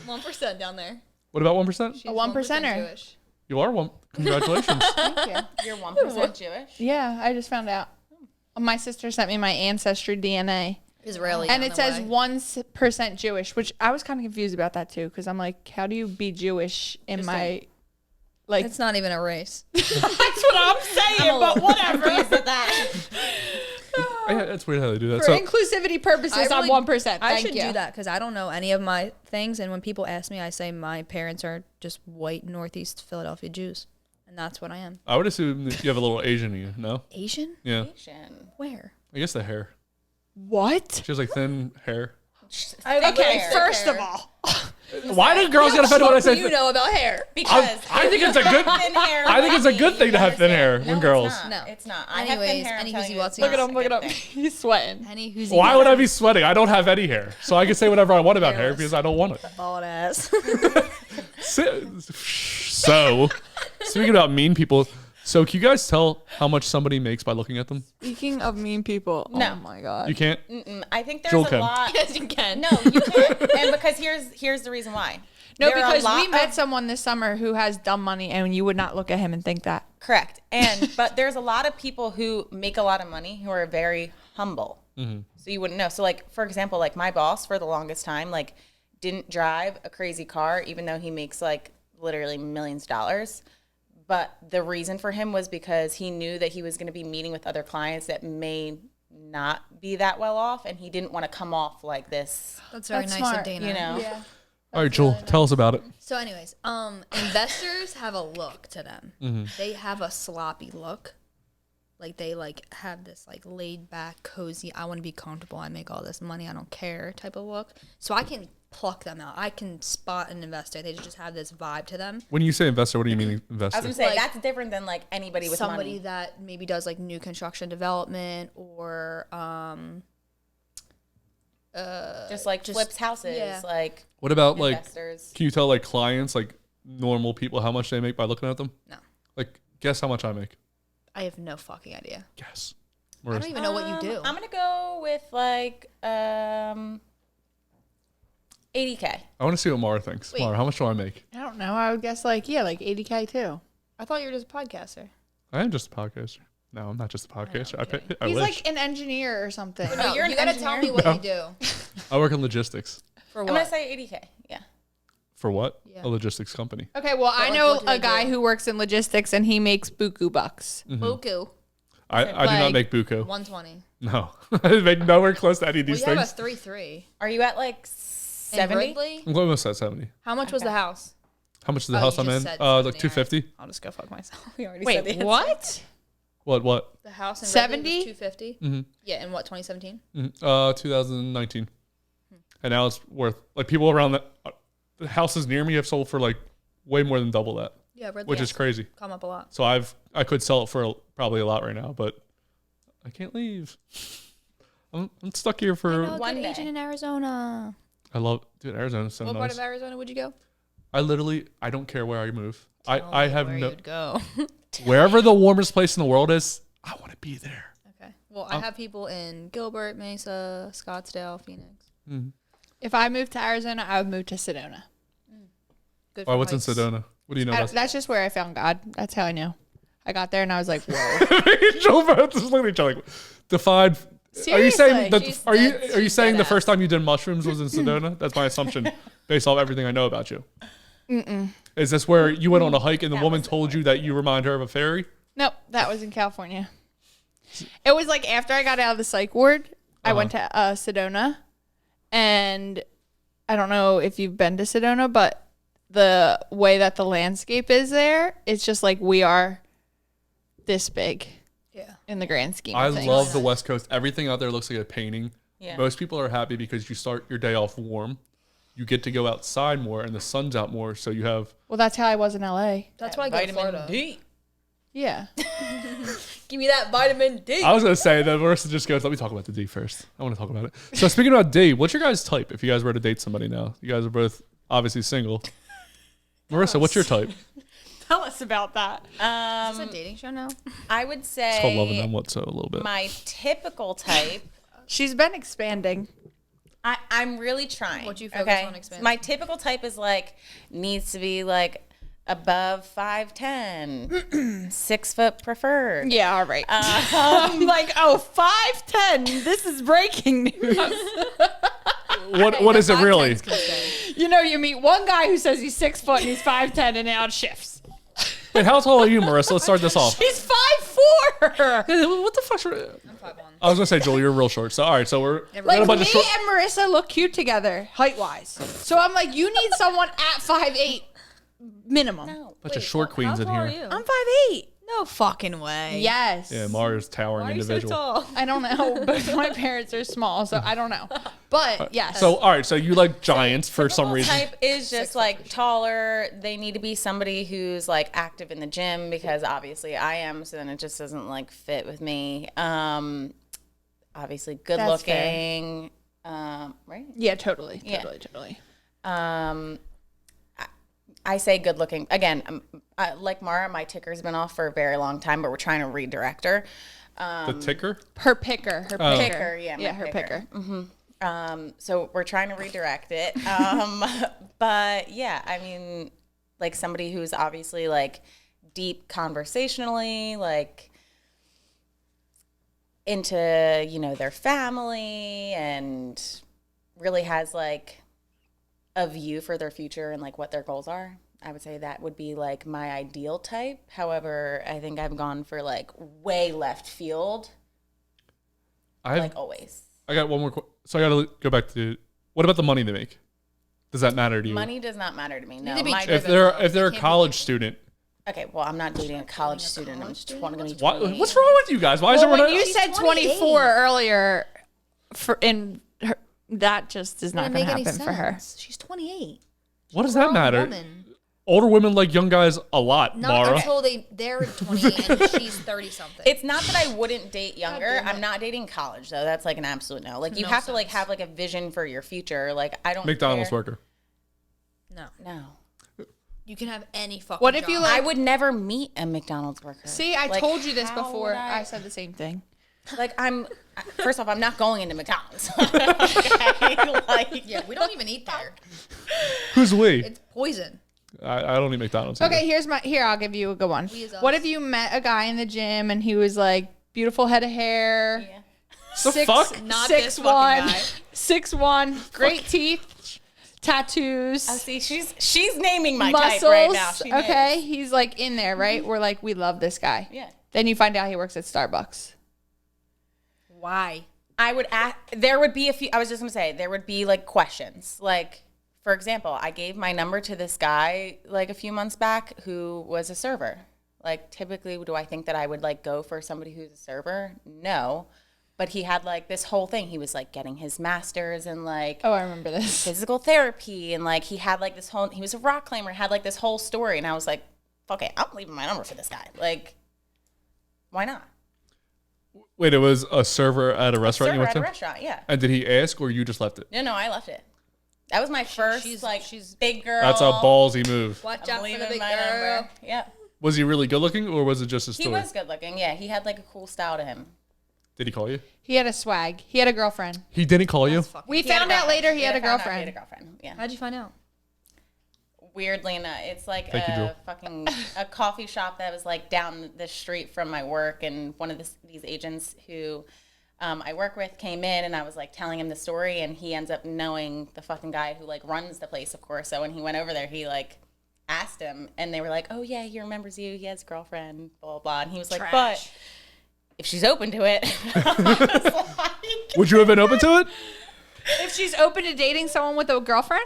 1% down there. what about 1%? She's A 1%er. Jewish. You are one. Congratulations. Thank you. You're 1% Jewish. Yeah, I just found out. My sister sent me my ancestry DNA. Israeli. And on it the says way. 1% Jewish, which I was kind of confused about that too, because I'm like, how do you be Jewish in Just my, like, It's not even a race. that's what I'm saying, but whatever. Yeah, it's weird how they do that. For So inclusivity purposes, I really- I'm 1%. I Thank should you. do that because I don't know any of my things. And when people ask me, I say my parents are just white Northeast Philadelphia Jews. And that's what I am. I would assume that you have a little Asian in you. No? Asian? Yeah. Where? I guess the hair. What? She has like thin hair. Okay, hair. first of all, Why do girls get offended when I say? You know about hair. Because I think it's a good. thin hair. I think it's a good thing to have thin hair when girls. It's not. No. It's not. I have thin Anyways, hair. I'm any telling who's you, watching it's look at not him, a look at good him. thing. He's sweating. Any who's Why would I be sweating? I don't have any hair, so I can say whatever I want about hair Hairless. because I don't want it. bald ass? So, speaking about mean people, so can you guys tell how much somebody makes by looking at them? Speaking of mean people, No. oh my god. You can't. I think there's Joel a can. lot. Yes, you can. No, you can't. And because here's the reason why. No, There are a because lot we met of- someone this summer who has dumb money, and you would not look at him and think that. Correct. But there's a lot of people who make a lot of money who are very humble. So you wouldn't know. So like, for example, like my boss for the longest time, like didn't drive a crazy car, even though he makes like literally millions of dollars. But the reason for him was because he knew that he was going to be meeting with other clients that may not be that well off. And he didn't want to come off like this, That's very That's nice smart, of Dana. you know? Yeah. All right, Joel, tell us about it. So, anyways, investors have a look to them. They have a sloppy look. Like they like have this like laid back, cozy, I want to be comfortable, I make all this money, I don't care type of look. So I can pluck them out. I can spot an investor. They just have this vibe to them. When you say investor, what do you mean investor? I was going to say, Like, that's different than like anybody with Somebody money. that maybe does like new construction development or Just like flips houses, yeah. like What about like, investors. can you tell like clients, like normal people, how much they make by looking at them? No. Like, guess how much I make. I have no fucking idea. Guess. I don't even know what you do. I'm going to go with like 80K. I want to see what Maura thinks. Wait. Maura, how much do I make? I don't know. I would guess like 80K too. I thought you were just a podcaster. I am just a podcaster. No, I'm not just a podcaster. I He's wish. like an engineer or something. No, you're an you gotta tell me engineer? what you do. I work in logistics. For I'm going what? to say 80K. Yeah. For what? Yeah. A logistics company. Okay, well, I like, know what do they a guy do? who works in logistics and he makes buku bucks. Buku. I do not Like- make buku. 120. No. I make nowhere close to any of Well, these you have a things. 3-3. Are you at like In 70? Wrigley? I'm almost at 70. How much was the house? How much is the Oh, house you I'm just in? said Like 70, 250. I'll just go fuck myself. We already said the Wait, answer. what? What? The house in 70? Wrigley was 250. Yeah, in what, 2017? 2019. And now it's worth, like, people around the houses near me have sold for like way more than double that, Yeah, Wrigley which is has crazy. come up a lot. So I could sell it for probably a lot right now, but I can't leave. I'm stuck here for. One Good day. agent in Arizona. I love, dude. Arizona's so What part nice. of Arizona would you go? I don't care where I move. I have where no you'd go. wherever the warmest place in the world is. I want to be there. Okay. Well, I have people in Gilbert, Mesa, Scottsdale, Phoenix. If I moved to Arizona, I would move to Sedona. Good. Why? for What's in hikes. Sedona? What do you know about? That's just where I found God. That's how I knew. I got there and I was like, whoa. Joe Both just looking at each other like, define. Are you saying Seriously. that? She's Are you dead- are you she's saying dead the ass. first time you did mushrooms was in Sedona? That's my assumption based off everything I know about you. Is this where you went on a hike and the woman told you that you remind her of a fairy? Nope, that was in California. It was like after I got out of the psych ward, I went to Sedona, and I don't know if you've been to Sedona, but the way that the landscape is there, it's just like we are this big Yeah. in the grand scheme I of things. love the West Coast. Everything out there looks like a painting. Yeah. Most people are happy because you start your day off warm. You get to go outside more and the sun's out more. So you have, Well, that's how I was in LA. That's why I go to Vitamin Florida. D. Yeah. Give me that vitamin D. I was going to say that Marisa just goes, let me talk about the D first. I want to talk about it. So speaking about D, what's your guys' type if you guys were to date somebody now? You guys are both obviously single. Marisa, what's your type? Tell us about that. Is this a dating show now? I would It's called Loving say Them What So a little bit. my typical type. She's been expanding. I'm really trying. What'd you focus on expanding? My typical type is like needs to be like above 5'10", 6 foot preferred. Yeah, all right. I'm like, oh, 5'10". This is breaking news. What is it really? You know, you meet one guy who says he's 6 foot and he's 5'10", and now it shifts. And how tall are you, Marisa? Let's start this off. He's 5'4". What the fuck's I'm 5'1". I was gonna say, Joel, you're real short. So all right, so we're Yeah, Like got a me bunch of short. and Marissa look cute together, height wise. So I'm like, you need someone at 5'8", minimum. No. Bunch of short queens in here. you? I'm 5'8". No fucking way. Yes. Yeah, Mara's towering Why are you so individual. tall? I don't know. Both my parents are small, so I don't know. But yes. So all right, so you like giants for some Typical reason. type is just like taller. They need to be somebody who's like active in the gym because obviously I am. So then it just doesn't like fit with me. Obviously good That's fair. looking. Right. yeah, totally. Yeah. Totally. I say good looking. Again, like Maura, my ticker's been off for a very long time, but we're trying to redirect her. The ticker. Her picker. Her Oh. picker. Picker, yeah, my Yeah, her picker. picker. So we're trying to redirect it. But yeah, I mean, like somebody who's obviously like deep conversationally, like into, you know, their family and really has like a view for their future and like what their goals are. I would say that would be like my ideal type. However, I think I've gone for like way left field. Like always. I got one more. So I got to go back to, what about the money they make? Does that matter to you? Money does not matter to me. No. If they're a college student. Okay, well, I'm not dating a college student. I'm just going to be 28. What's wrong with you guys? Why is everyone? When you said 24 earlier, that just is not going to happen for her. She's 28. What does that matter? Older women like young guys a lot, Not Maura. until they're 28 and she's 30 something. It's not that I wouldn't date younger. I'm not dating college though. That's like an absolute no. Like you have to like have like a vision for your future. Like I don't. McDonald's care. worker. No. You can have any fucking What if job. you like? I would never meet a McDonald's worker. See, I Like, told you this how before. would I said the same thing. Like first off, I'm not going into McDonald's. Okay? Like, Yeah, we don't even eat there. Who's we? It's poison. I don't eat McDonald's. Okay, I'll give you a good one. What if you met a guy in the gym and he was like beautiful head of hair, yeah. The fuck? Not this fucking guy. 6'1", great teeth, tattoos, Oh, see, she's naming my muscles. type right now. She Okay, knows. he's like in there, right? We're like, we love this guy. Yeah. Then you find out he works at Starbucks. Why? I would ask, there would be a few, I was just going to say, there would be like questions. Like, for example, I gave my number to this guy like a few months back who was a server. Like, typically, do I think that I would like go for somebody who's a server? No. But he had like this whole thing. He was like getting his master's in like Oh, I remember this. physical therapy. And like he had like this whole, he was a rock climber, had like this whole story. And I was like, fuck it, I'm leaving my number for this guy. Like, why not? Wait, it was a server at a restaurant you Server went at to? a restaurant, yeah. And did he ask or you just left it? No, I left it. That was my first she's big girl. That's a ballsy move. Watch I'm out for leaving the big my girl. number. Yep. Was he really good looking or was it just a He story? was good looking, yeah. He had like a cool style to him. Did he call you? He had a swag. He had a girlfriend. He didn't call you? We He had a found out girlfriend. later he had a found out girlfriend. He had a girlfriend, yeah. How'd you find out? Weirdly enough, it's like Thank you, Jewel. a coffee shop that was like down the street from my work, and one of these agents who I work with came in, and I was like telling him the story, and he ends up knowing the fucking guy who like runs the place, of course. So when he went over there, he like asked him, and they were like, "Oh yeah, he remembers you. He has a girlfriend, blah blah blah." And he was like, "But if she's open to it," I was like, Would you have been open to it? If she's open to dating someone with a girlfriend?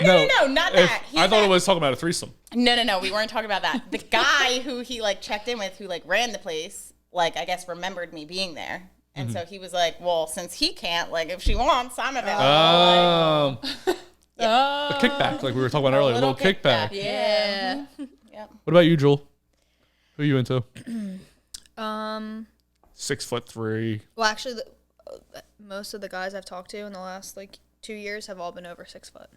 No, not that. I thought it was talking about a threesome. No, we weren't talking about that. The guy who he like checked in with, who like ran the place, like I guess remembered me being there, and so he was like, "Well, since he can't, like if she wants, I'm available." A kickback, like we were talking about earlier. A little kickback. Yeah. Yep. What about you, Jewel? Who are you into? 6'3". Well, actually, most of the guys I've talked to in the last like 2 years have all been over 6 foot.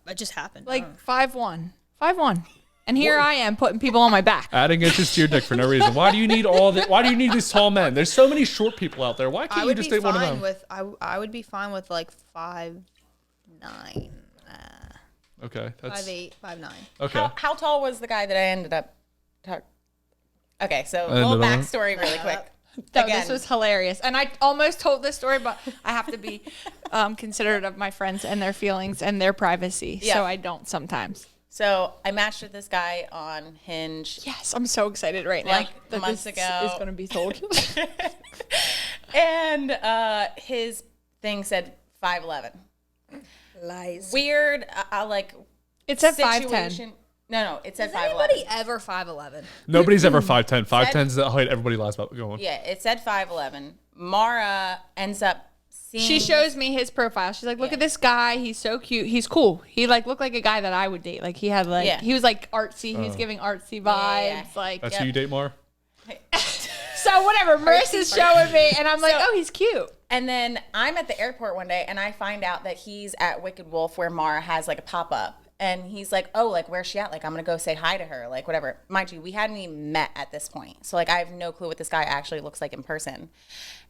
It just happened. Like 5'1". 5'1". And here I am putting people on my back. Adding inches to your dick for no reason. Why do you need all that? Why do you need these tall men? There's so many short people out there. Why I can't you would just be date one of fine them? with I would be fine with like 5'9", Okay, that's 5'8", 5'9". okay. How tall was the guy that I ended up? Okay, so a Ended little up- backstory really quick. No, Again. this was hilarious. And I almost told this story, but I have to be considerate of my friends and their feelings and their privacy. Yeah. So I don't sometimes. So I matched with this guy on Hinge. Yes, I'm so excited right now Like, that months this ago. is going to be told. And his thing said 5'11". Lies. Weird, like It said 5'10". situation. No, it said Is 5'11". anybody ever 5'11"? Nobody's ever 5'10". 5'10's the height everybody lies about going. Yeah, it said 5'11". Maura ends up seeing. She shows me his profile. She's like, look at this guy. He's so cute. He's cool. He like looked like a guy that I would date. Like he had like, Yeah. he was like artsy. He was giving artsy vibes. Yeah. Like, That's who you date, Mar? so whatever. Marissa's showing me and I'm like, So- oh, he's cute. And then I'm at the airport one day and I find out that he's at Wicked Wolf where Maura has like a pop up. And he's like, oh, like, where's she at? Like, I'm going to go say hi to her, like, whatever. Mind you, we hadn't even met at this point. So, like, I have no clue what this guy actually looks like in person.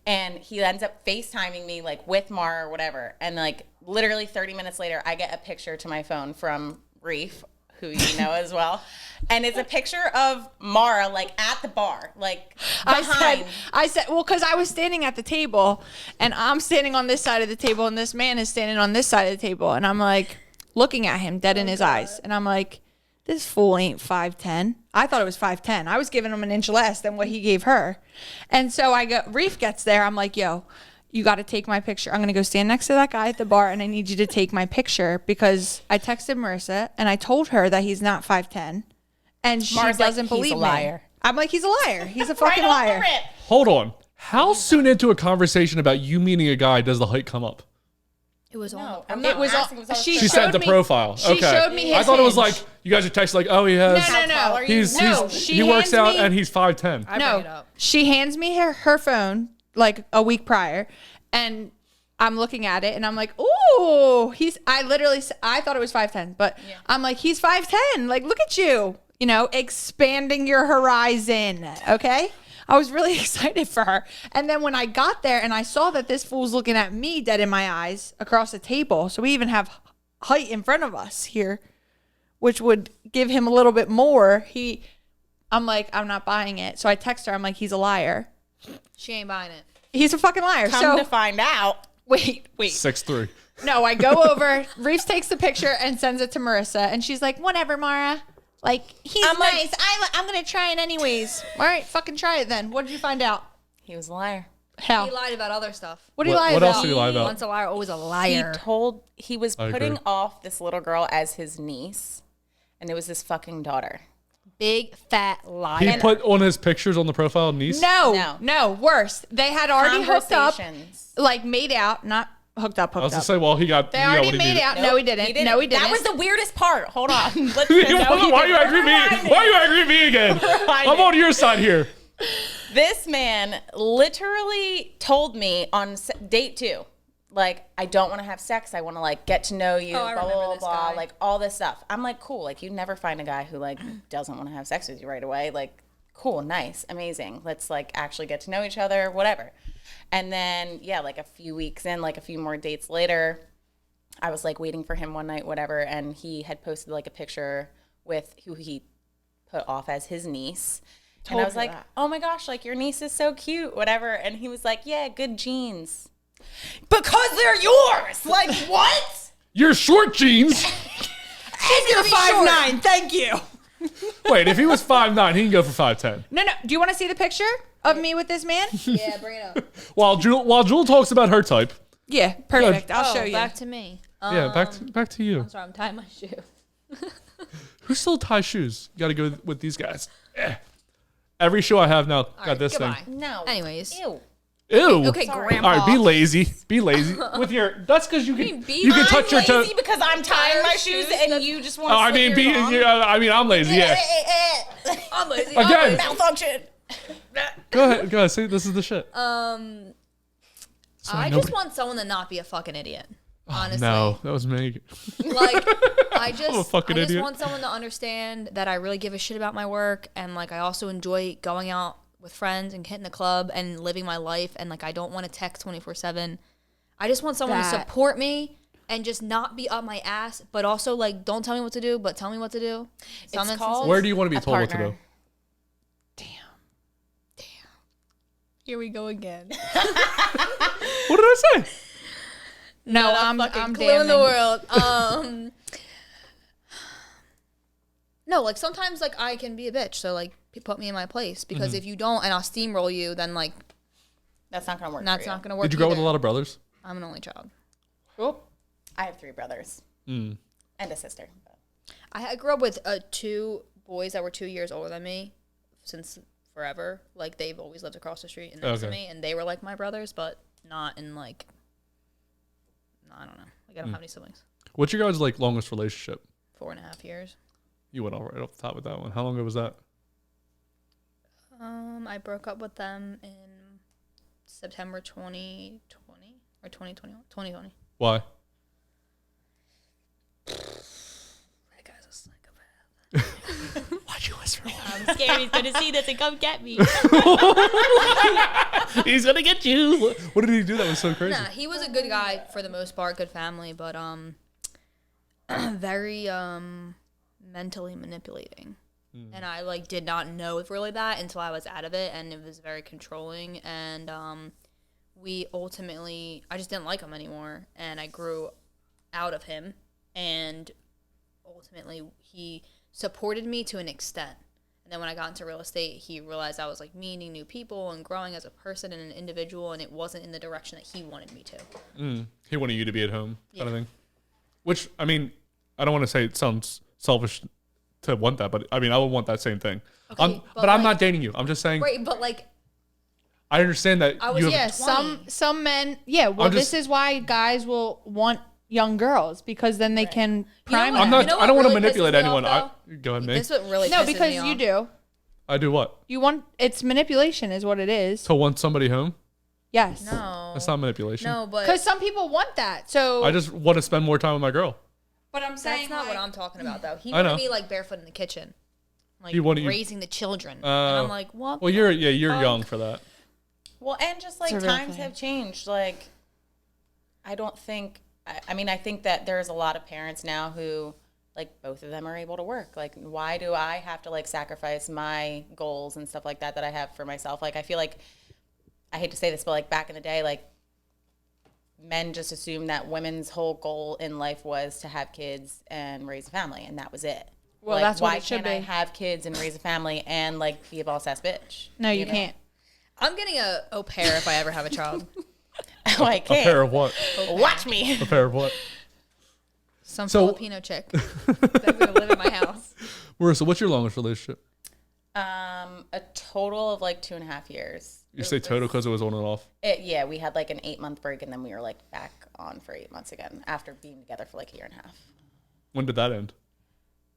And he ends up FaceTiming me, like, with Maura or whatever. And, like, literally 30 minutes later, I get a picture to my phone from Reef, who you know as well. And it's a picture of Maura, like, at the bar, like, behind. I said, well, because I was standing at the table, and I'm standing on this side of the table, and this man is standing on this side of the table. And I'm like, looking at him dead in his eyes. And I'm like, this fool ain't 5'10". I thought it was 5'10". I was giving him an inch less than what he gave her. And so Reef gets there. I'm like, yo, you got to take my picture. I'm going to go stand next to that guy at the bar, and I need you to take my picture, because I texted Marisa and I told her that he's not 5'10", and she Mara's doesn't like, he's believe a liar. me. I'm like, he's a liar. He's a fucking Right off the liar. rip. Hold on. How soon into a conversation about you meeting a guy does the height come up? It was No, on. I'm It not was asking, all- it was all she She straight said showed the me- profile. she Okay. showed me I his thought it was hinge. like you guys are texting like, oh, he has. No, no, tall are no. you? No, she he works hands out me- and he's 5'10". I bring it No, up. she hands me her phone like a week prior, and I'm looking at it, and I'm like, ooh, I thought it was 5'10", but I'm like, he's 5'10". Like, look at you, expanding your horizon. Okay. I was really excited for her. And then when I got there and I saw that this fool's looking at me dead in my eyes across the table, so we even have height in front of us here, which would give him a little bit more. I'm like, I'm not buying it. So I text her. I'm like, he's a liar. She ain't buying it. He's a fucking liar. Come So to find out. wait. 6'3". No, I go over. Reeves takes the picture and sends it to Marisa, and she's like, whatever, Mara. Like, he's I'm like- nice. I'm going to try it anyways. All right, fucking try it then. What did you find out? He was a liar. How? He lied about other stuff. What do you lie What about? else did he lie about? Once a liar, always a liar. He was I putting agree. off this little girl as his niece, and it was his fucking daughter. Big fat liar. He put on his pictures on the profile niece. No, worse. They had already hooked up, Conversations. like made out, not hooked up, I was hooked gonna up. say, well, he got. They he got already what he made needed. out. No, he didn't. No, he didn't. That was the weirdest part. Hold on. Let's Why are you angry at me? Why are you angry at me again? I'm on your side here. This man literally told me on date 2, like, I don't want to have sex. I want to, like, get to know you, Oh, I blah, remember blah, this blah, guy. like, all this stuff. I'm like, cool. Like, you never find a guy who, like, doesn't want to have sex with you right away. Like, cool, nice, amazing. Let's, like, actually get to know each other, whatever. And then, yeah, like, a few weeks in, like, a few more dates later, I was, like, waiting for him one night, whatever, and he had posted, like, a picture with who he put off as his niece. And I was her like, that. oh my gosh, like, your niece is so cute, whatever. And he was like, yeah, good genes. Because they're yours. Like, what? You're short jeans. She's your 5'9". Thank you. Wait, if he was 5'9", he can go for 5'10". No. Do you want to see the picture of me with this man? Yeah, bring it up. While Jewel talks about her type. Yeah, perfect. I'll Oh, show you. back to me. Yeah, back to you. I'm sorry, I'm tying my shoe. Who still ties shoes? You got to go with these guys. Every shoe I have now got right, this goodbye. thing. No. Anyways. Ew. Ew. Okay, Grandpa. All right, be lazy. Be lazy with your. That's because you can. be You can lazy. touch your toe. Lazy because I'm tying my shoes and you just want to I mean, I'm lazy. Yeah. I'm lazy. Again. Malfunction. Go ahead. See, this is the shit. I Sorry, just want someone to not be a fucking idiot. Honestly. No, that was me. Like, I a fucking idiot. want someone to understand that I really give a shit about my work, and like I also enjoy going out with friends and hitting the club and living my life, and like I don't want to text 24/7. I just want someone to That- support me and just not be up my ass, but also like don't tell me what to do, but tell me what to do. Some It's called- Where do you want to be A told what to partner. do? Here we go again. What did I say? No, I'm clue in the damning. world. No, like sometimes like I can be a bitch, so like put me in my place, because if you don't and I'll steamroll you, then like That's not going to work. that's for you. not gonna work. Did you grow up with a either. lot of brothers? I'm an only child. I have 3 brothers and a sister. I grew up with 2 boys that were 2 years older than me since forever. Like they've always lived across the street and next to Okay. me, and they were like my brothers, but not in like I don't know. Like I don't have any siblings. What's your guys' like longest relationship? 4.5 years. You went all right off the top with that one. How long ago was that? I broke up with them in September 2020 or 2021. 2020. Why? best friend. I'm scared he's gonna see this and come get me. He's gonna get you. What did he do that was so crazy? Nah, he was a good guy for the most part, good family, but very mentally manipulating. And I like did not know really that until I was out of it, and it was very controlling. And we ultimately, I just didn't like him anymore, and I grew out of him. And ultimately, he supported me to an extent. And then when I got into real estate, he realized I was like meeting new people and growing as a person and an individual, and it wasn't in the direction that he wanted me to. He wanted you to be at home, kind of thing. Which, I mean, I don't want to say it sounds selfish to want that, but I mean, I would want that same thing. Okay, but I'm not dating you. I'm just saying. Right, but like, I understand that I was- you have. Yeah, 20. some men. Yeah, well, this is why guys will want young girls because then they can prime what? them. I'm not. You know I don't what want to really manipulate pisses me anyone. off, Go ahead, me. this what really No, pisses because me you off. do. I do what? You want it's manipulation, is what it is. To want somebody home? Yes. No, That's not manipulation. no, but Because some people want that. So. I just want to spend more time with my girl. But I'm saying that's not like, what I'm talking about, though. He I know. wanted me like barefoot in the kitchen, like He wanted you- raising the children, and I'm like, what? Well, you're young for that. Well, and just like It's a real times thing. have changed. Like, I don't think, I mean, I think that there's a lot of parents now who, like, both of them are able to work. Like, why do I have to, like, sacrifice my goals and stuff like that I have for myself? Like, I feel like, I hate to say this, but, like, back in the day, like, men just assumed that women's whole goal in life was to have kids and raise a family, and that was it. Well, like, that's what why it should can't I be. have kids and raise a family and, like, be a boss-ass bitch? No, you know? can't. I'm getting a au pair if I ever have a child. I A can't. pair of what? Watch me. A pair of what? Some So- Filipino chick that's gonna live in my house. Marisa, what's your longest relationship? A total of like 2.5 years. You say total because it was on and off. Yeah, we had like an 8-month break, and then we were like back on for 8 months again after being together for like a year and a half. When did that end?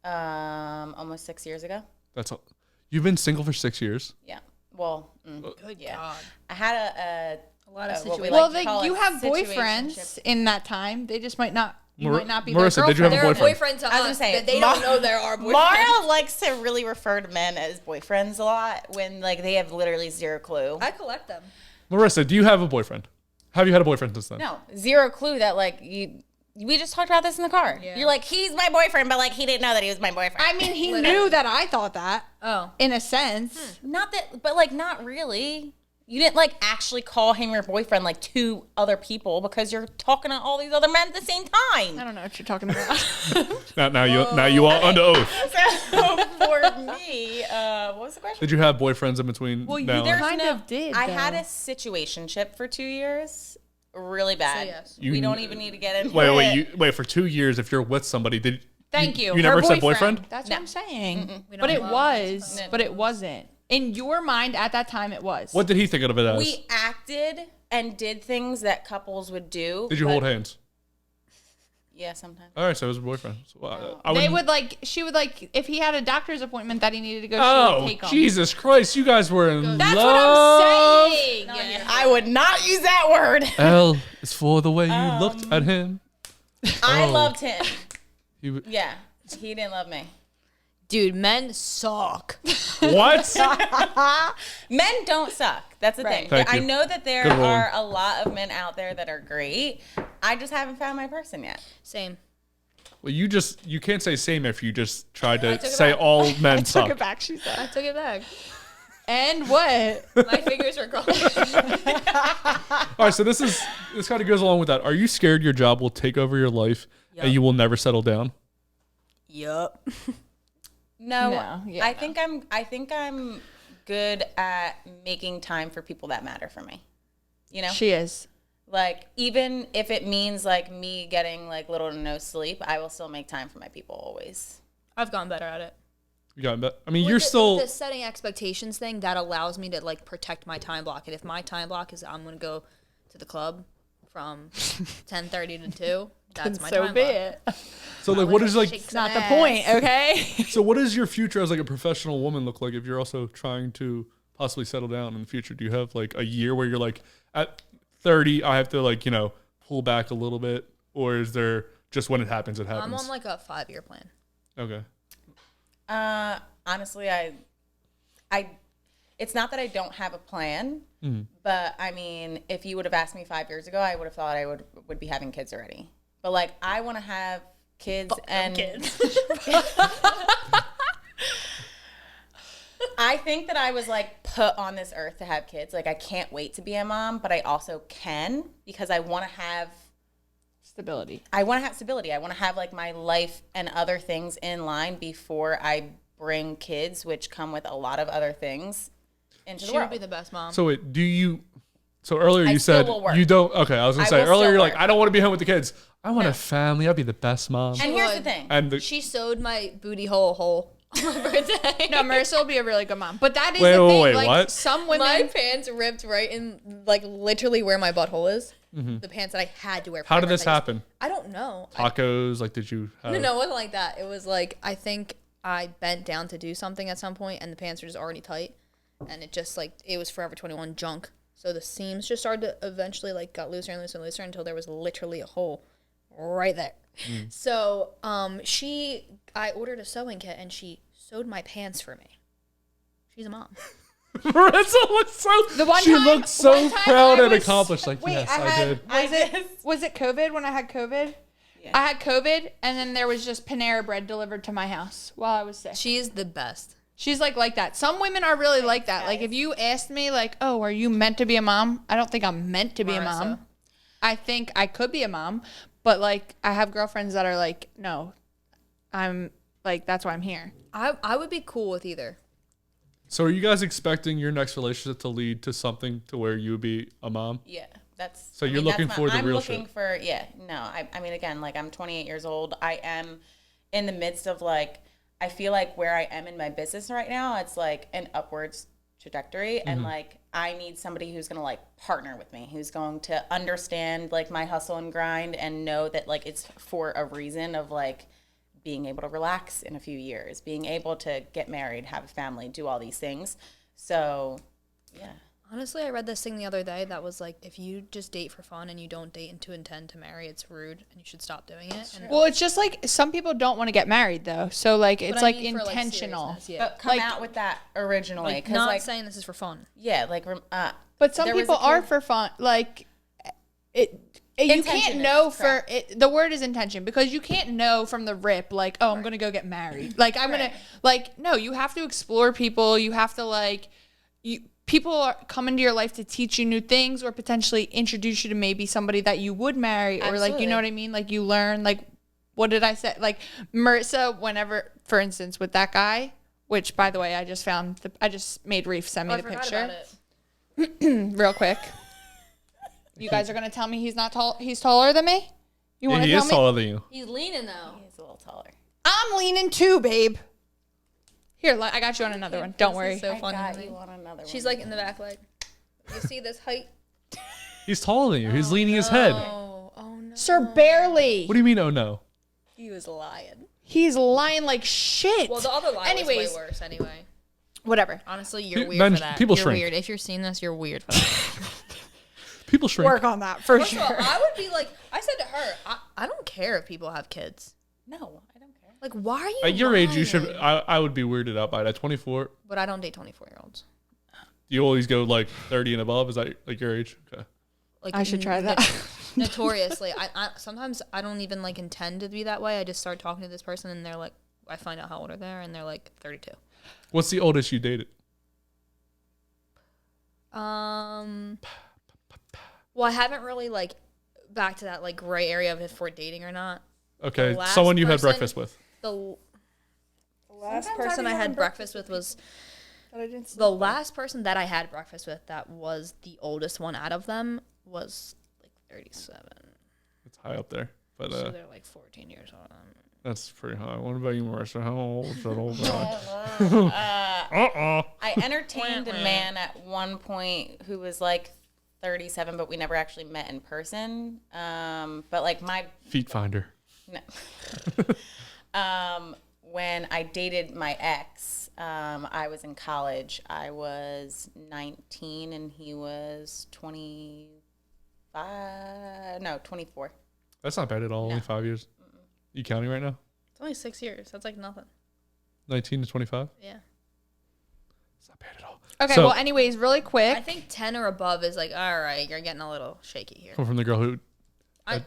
Almost 6 years ago. That's all. You've been single for 6 years. Yeah. Well, Good yeah. God. I had A lot of what we situations. Well, like to call you a have situationship. boyfriends in that time. They just might not. You Mar- might not be Marisa, their did you have a There are boyfriend? boyfriends to I was gonna us say, that they Ma- don't know there are boyfriends. Maura likes to really refer to men as boyfriends a lot when like they have literally zero clue. I collect them. Marisa, do you have a boyfriend? Have you had a boyfriend since then? No, zero clue that like you. We just talked about this in the car. Yeah. You're like, he's my boyfriend, but like he didn't know that he was my boyfriend. I mean, he knew that I thought that Oh, in a sense. Not that, but like not really. You didn't like actually call him your boyfriend like to other people because you're talking to all these other men at the same I time. don't know what you're talking about. Now you are under oath. So for me, what was the question? Did you have boyfriends in between? Well, you now? there- Kind of did, I though. had a situationship for 2 years, really bad. yes. We don't even need to get into Wait for 2 years. If you're with somebody, did Thank you. You Her never said boyfriend? That's what I'm saying. We But don't it love was. No. But it wasn't. In your mind at that time, it was. What did he think of it as? We acted and did things that couples would do. Did you but- hold hands? Yeah, sometimes. All right, so it was a boyfriend. So, I They wouldn't- would like. She would like. If he had a doctor's appointment that he needed to go, she would Oh, take him. Jesus Christ! You guys were in That's love. what I'm saying. I would not use that word. L is for the way you looked at him. I Oh. loved him. He w- Yeah, he didn't love me. Dude, men suck. what? Men don't suck. That's the thing. Thank I you. know that there Good ruling. are a lot of men out there that are great. I just haven't found my person yet. Same. Well, you can't say same if you just tried to took it say back. all men Took suck. it back. She said. I took it back. And what? My fingers were crossed. All right, so this kind of goes along with that. Are you scared your job will take over your life and you will never settle down? Yup. No, yeah, I think I'm good at making time for people that matter for me. You know, She is. like even if it means like me getting like little to no sleep, I will still make time for my people always. I've gotten better at it. You got it. I mean, With you're the, still. with the setting expectations thing that allows me to like protect my time block. And if my time block is I'm gonna go to the club from 10:30 to 2, that's my So time be block. it. So like, what is like? Shake It's some not the ass. point, okay? So what does your future as like a professional woman look like if you're also trying to possibly settle down in the future? Do you have like a year where you're like at 30, I have to like pull back a little bit, or is there just when it happens, it happens? I'm on like a 5-year plan. Okay. honestly, it's not that I don't have a plan, but I mean, if you would have asked me 5 years ago, I would have thought I would be having kids already. But like, I want to have kids and kids. I think that I was like put on this earth to have kids. Like, I can't wait to be a mom, but I also can because I want to have Stability. I want to have stability. I want to have like my life and other things in line before I bring kids, which come with a lot of other things into the She would world. be the best mom. So wait, do you? So earlier I you still said will work. you don't. Okay, I was gonna I say will earlier still you're like, work. I don't want to be home with the kids. I want No. a family. I'd be the best mom. And here's the would. thing. And She sewed my booty hole on my birthday. No, Marisa will be a really good mom. But that is Wait, the wait, thing. wait, like what? some women. My pants ripped right in, like, literally where my butthole is. The pants that I had to wear. For How my did this birthday. happen? I don't know. Tacos? Like, did you? Have, No, it wasn't like that. It was like, I think I bent down to do something at some point, and the pants were just already tight, and it just like it was Forever 21 junk. So the seams just started to eventually like got looser and looser and looser until there was literally a hole right there. So I ordered a sewing kit, and she sewed my pants for me. She's a mom. Marissa looks so. The one she time- looked so one time proud I and was- accomplished. Like, Wait, yes, I I had- did. Was it COVID when I had COVID? Yeah. I had COVID, and then there was just Panera bread delivered to my house while I was sick. She is the best. She's like that. Some women are really like that. Like if you asked me, like, oh, are you meant to be a mom? I don't think I'm meant to be a Marisa. mom. I think I could be a mom, but like I have girlfriends that are like, no, I'm like that's why I'm here. I would be cool with either. So, are you guys expecting your next relationship to lead to something to where you would be a mom? Yeah, that's. So you're looking that's for the I'm real looking shit. for no. I mean, again, like I'm 28 years old. I am in the midst of like I feel like where I am in my business right now, it's like an upwards trajectory, and like I need somebody who's gonna like partner with me, who's going to understand like my hustle and grind, and know that like it's for a reason of like being able to relax in a few years, being able to get married, have a family, do all these things. So, yeah. Honestly, I read this thing the other day that was like, if you just date for fun and you don't date to intend to marry, it's rude and you should stop doing it. And Well, it's just like some people don't want to get married though, so like it's but I like mean for, intentional. seriousness, yeah. But come Like- out with that originally, Like, because not like saying this is for fun. yeah, like But some there was people a are kid- for fun. Like you Intention can't is know for correct. it. The word is intention because you can't know from the rip. Like, oh, I'm gonna go get married. Like I'm gonna Right. like no. You have to explore people. You have to like people are come into your life to teach you new things or potentially introduce you to maybe somebody that you would marry or like you know Absolutely. what I mean. Like you learn like what did I say? Like Marisa, whenever for instance with that guy, which by the way I just made Reef send me Oh, I the forgot picture about it. real quick. You guys are gonna tell me he's not tall. He's taller than me. You want to He tell is me? taller than you. He's leaning though. he's a little taller. I'm leaning too, babe. Here, I got you on another one. Don't worry. So I funny. got you on another She's one. like in the back, like, you see this height? He's taller than you. He's leaning his head. Oh no. Sir, barely. What do you mean? Oh no. He was lying. He's lying like shit. Well, the other lie Anyways, was way worse anyway. whatever. Honestly, you're Pe- weird men- for that. people you're shrink. weird. If you're seeing this, you're weird for that. People shrink. Work on that for First of all, sure. I would be like, I said to her, I don't care if people have kids. No, I don't care. Like, why are you At your age, you should. lying? I would be weirded out by it. At 24, But I don't date 24-year-olds. you always go like 30 and above. Is that like your age? Okay. Like, I should try that. Notoriously, I sometimes I don't even like intend to be that way. I just start talking to this person, and they're like, I find out how old are they, and they're like 32. What's the oldest you dated? Well, I haven't really like back to that like gray area of if we're dating or not. Okay, The last someone you had person- breakfast with. The last Sometimes person I've I been had having breakfast with was the last person that I had breakfast with that was the oldest one out of them was like 37. It's high up there, but So they're like 14 years old. that's pretty high. What about you, Marissa? How old is that old guy? I entertained a man at one point who was like 37, but we never actually met in person. But like my Feet finder. no. When I dated my ex, I was in college. I was 19 and he was 24. That's not bad at all. Only 5 years. You counting right now? It's only 6 years. That's like nothing. 19 to 25. Yeah. It's not bad at all. Okay, So- well, anyways, really quick. I think 10 or above is like, all right, you're getting a little shaky here. Come from the girl who I,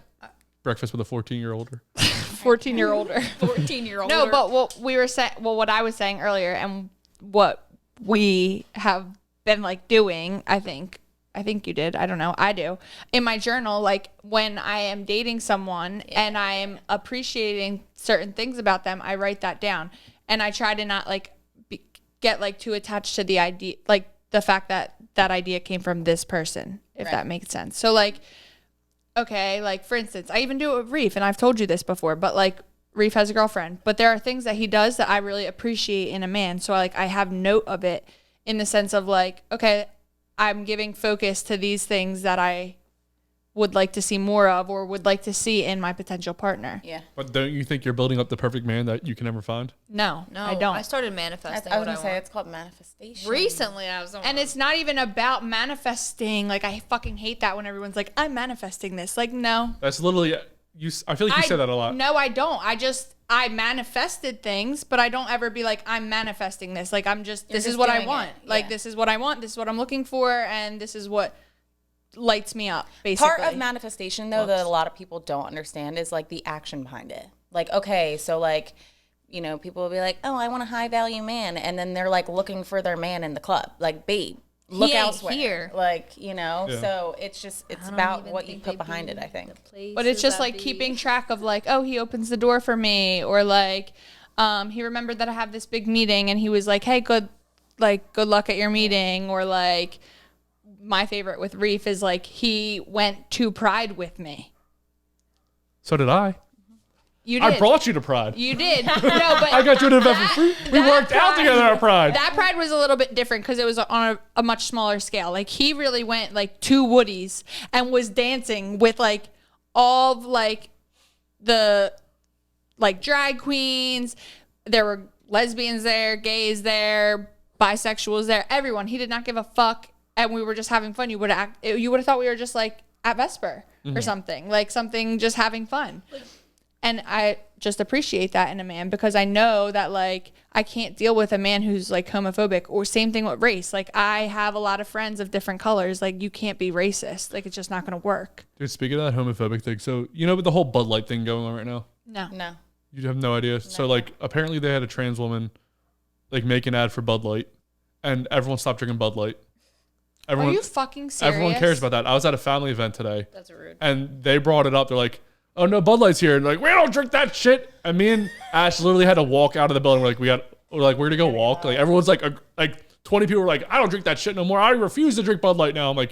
breakfast with a 14-year-older. 14-year-older. 14-year-old. No, but what we were saying, well, what I was saying earlier, and what we have been like doing, I think you did. I don't know. I do in my journal. Like when I am dating someone and I am appreciating certain things about them, I write that down, and I try to not like get like too attached to the idea, like the fact that that idea came from this person, if that makes sense. So like, okay, like for instance, I even do it with Reef, and I've told you this before, but like Reef has a girlfriend, but there are things that he does that I really appreciate in a man. So like I have note of it in the sense of like, okay, I'm giving focus to these things that I would like to see more of or would like to see in my potential partner. Yeah. But don't you think you're building up the perfect man that you can never find? No, no, I don't. I started manifesting I was what I gonna say want. it's called manifestation. Recently, I was on And it's not even about manifesting. Like I fucking hate that when everyone's like, I'm manifesting this. Like, no. That's literally I feel like you say that a lot. No, I don't. I manifested things, but I don't ever be like, I'm manifesting this. Like, I'm just, this is just what I doing want. it. Like, Yeah. this is what I want. This is what I'm looking for. And this is what lights me up, basically. Part of manifestation, though, that a lot of people don't understand is like the action behind it. Like, okay, so like, you know, people will be like, oh, I want a high value man. And then they're like looking for their man in the club. Like, babe, look ain't elsewhere. here. Like, you know, Yeah. so it's about what you put behind it, I think. But it's just like keeping track of like, oh, he opens the door for me, or like, he remembered that I have this big meeting, and he was like, hey, good luck at your meeting, or like, my favorite with Reef is like he went to Pride with me. So did I. You did. I brought you to Pride. You did. No, but I got you an event for free. We worked out together at Pride. that Pride was a little bit different because it was on a much smaller scale. Like he really went like to Woody's and was dancing with like all of like the like drag queens. There were lesbians there, gays there, bisexuals there, everyone. He did not give a fuck, and we were just having fun. You would have thought we were just like at Vesper or something, like something just having fun. And I just appreciate that in a man, because I know that like I can't deal with a man who's like homophobic, or same thing with race. Like I have a lot of friends of different colors. Like you can't be racist. Like it's just not going to work. Dude, speaking of that homophobic thing, so you know with the whole Bud Light thing going on right now? No. You have no idea. So like apparently they had a trans woman like make an ad for Bud Light, and everyone stopped drinking Bud Light. Are you fucking serious? Everyone cares about that. I was at a family event today. That's rude. And they brought it up. They're like, oh no, Bud Light's here. And like, we don't drink that shit. And me and Ash literally had to walk out of the building. We're like, we're gonna go walk. Like everyone's like 20 people were like, I don't drink that shit no more. I refuse to drink Bud Light now. I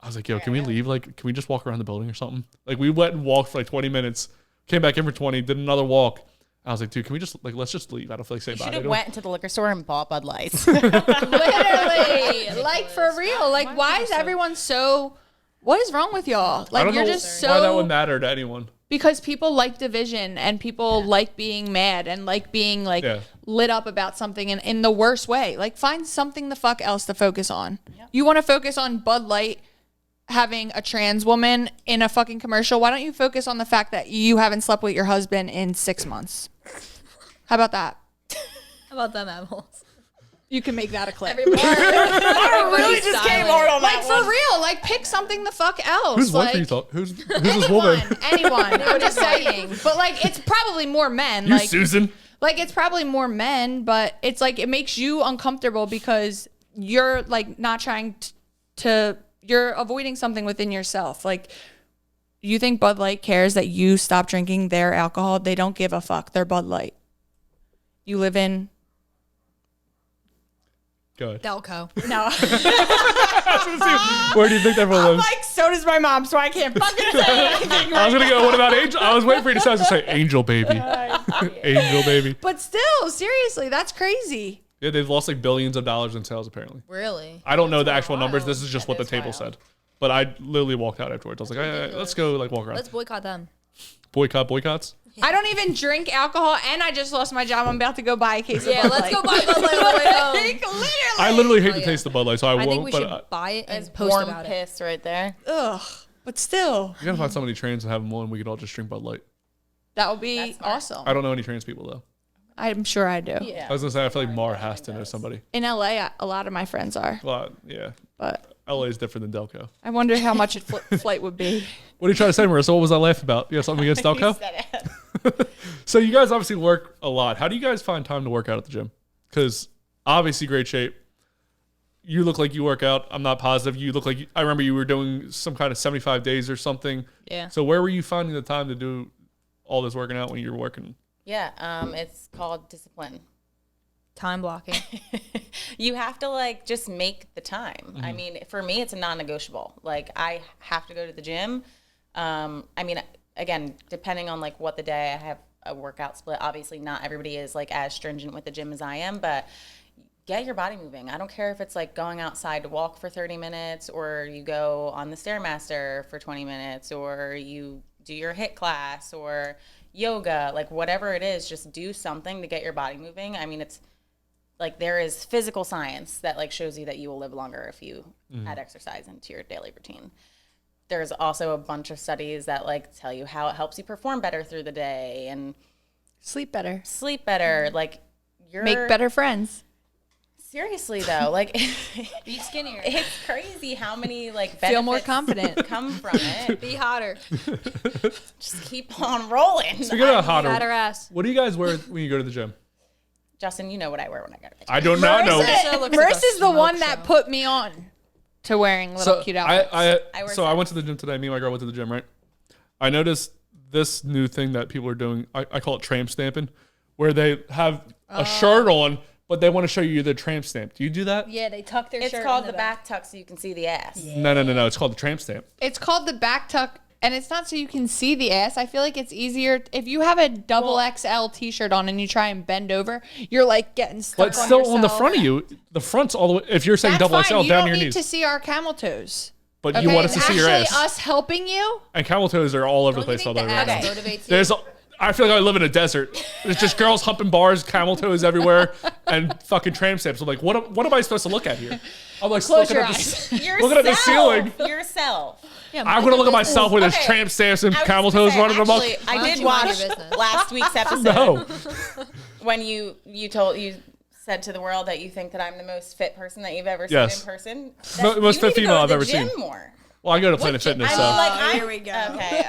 was like, yo, can we leave? Like, can we just walk around the building or something? Like we went and walked for like 20 minutes, came back in for 20, did another walk. I was like, dude, can we just let's just leave? I don't feel like saying bye. Should have went into the liquor store and bought Bud Lights. Literally, like for real. Like why is everyone so? What is wrong with y'all? I Like don't you're know just why that would so, matter to anyone. because people like division, and people like being mad, and like being like lit up about something in the worst way. Like find something the fuck else to focus on. You want to focus on Bud Light having a trans woman in a fucking commercial? Why don't you focus on the fact that you haven't slept with your husband in 6 months? How about that? How about them apples? You can make that a clip. really just came hard on Like that for one. real, like pick something the fuck else. Whose wife like, are you talking? Who's this woman? anyone. I'm just saying. But like, it's probably more men. You like, Susan. like it's probably more men, but it's like it makes you uncomfortable because you're like not trying to. You're avoiding something within yourself. Like, you think Bud Light cares that you stop drinking their alcohol? They don't give a fuck. They're Bud Light. You live in Go ahead. Delco. no. Where do you think everyone lives? Like, so does my mom, so I can't fucking say anything. I was gonna go. What about Angel? I was waiting for you to say. I was gonna say Angel Baby. Angel Baby. But still, seriously, that's crazy. Yeah, they've lost like billions of dollars in sales apparently. Really? I don't know the actual numbers. This is just That what the is table wild. said. But I literally walked out afterwards. I was like, let's go like walk around. Let's boycott them. Boycotts. I don't even drink alcohol, and I just lost my job. I'm about to go buy a case of Yeah, Bud let's Light. go buy Bud Light on the way home. Like, literally. I literally hate Oh, the yeah. taste of Bud Light, so I I won't. think we but should buy it and It's post warm about it. piss right there. Ugh. But still, you gotta find somebody trans and have them on. We could all just drink Bud Light. that would be That's smart. awesome. I don't know any trans people though. I'm sure I do. Yeah. I was gonna say I feel like Maura has to know somebody. In LA, a lot of my friends are, Well, yeah. but LA is different than Delco. I wonder how much a flight would be. What are you trying to say, Marissa? What was that laugh about? You got something against Delco? So you guys obviously work a lot. How do you guys find time to work out at the gym? Because obviously great shape. You look like you work out. I'm not positive. You look like I remember you were doing some kind of 75 days or something. Yeah. So where were you finding the time to do all this working out when you were working? Yeah, it's called discipline. Time blocking. You have to like just make the time. I mean, for me, it's a non-negotiable. Like I have to go to the gym. I mean, again, depending on like what the day I have a workout split. Obviously, not everybody is like as stringent with the gym as I am, but get your body moving. I don't care if it's like going outside to walk for 30 minutes or you go on the Stairmaster for 20 minutes or you do your HIIT class or yoga, like whatever it is, just do something to get your body moving. I mean, it's like there is physical science that like shows you that you will live longer if you add exercise into your daily routine. There's also a bunch of studies that like tell you how it helps you perform better through the day and Sleep better. Like you're Make better friends. Seriously though, like Be skinnier. it's crazy how many like Feel more benefits confident. come from it. Be hotter. Just keep on rolling. Speaking of hotter, Fatter ass. what do you guys wear when you go to the gym? Justin, you know what I wear when I go to the gym. I do not know. Marissa looks like a Marissa's the smoke one show. that put me on to wearing little cute outfits. I I went to the gym today. Me and my girl went to the gym, right? I noticed this new thing that people are doing. I call it tramp stamping, where they have a shirt on, but they want to show you the tramp stamp. Do you do that? Yeah, they tuck their It's shirt called in the back tuck so you can see the ass. No. It's called the tramp stamp. It's called the back tuck, and it's not so you can see the ass. I feel like it's easier if you have a double XL t-shirt on and you try and bend over, you're like getting stuck. But it's still on the front of you. The front's all the way. If you're saying That's double fine. XL, You down don't your need knees. to see our camel toes. But Okay? you want us to It's see your ass. actually us helping you. And camel toes are all over the Don't you place. All think over. the ass Okay. motivates you? There's. I feel like I live in a desert. There's just girls humping bars, camel toes everywhere, and fucking tramp stamps. I'm like, what am I supposed to look at here? I'm like Close looking your at eyes. looking at the ceiling. Yourself. Yeah, I'm gonna look at myself with his Okay. tramp stamps and I was camel gonna toes say, running amok. actually, I Why did don't you mind watch your business? last week's episode No. when you said to the world that you think that I'm the most fit person that you've ever seen Yes. in person. Most fit female I've ever seen. seen. More. Well, I go to Planet Fitness, I so mean, like, here we go. Okay.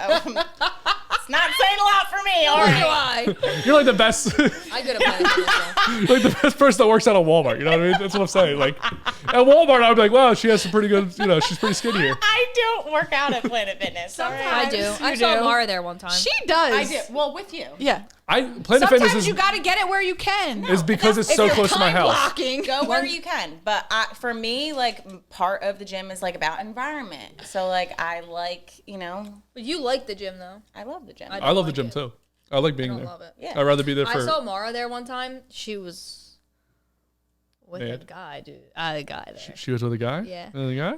It's not saying a lot for me. All right. you're like the best. I go to Planet Fitness. Like the best person that works out at Walmart. You know what I mean? That's what I'm saying. Like at Walmart, I'd be like, wow, she has some pretty good. She's pretty skinny here. I don't work out at Planet Fitness. all right? I do. I You saw do. Maura there one time. She does. I do. Well, with you. Yeah. Planet Sometimes Fitness you got to get it where you can. is because it's so If you're close to my time house. blocking. Go where you can. But for me, like, part of the gym is, like, about environment. So, like, I like, But you like the gym though. I love the gym. I I love the like gym it. too. I like being I don't there. love it. Yeah. I'd rather be there I for. saw Maura there one time. She was with a Mad. guy, dude. A guy there. She was with a guy. Yeah. With a guy.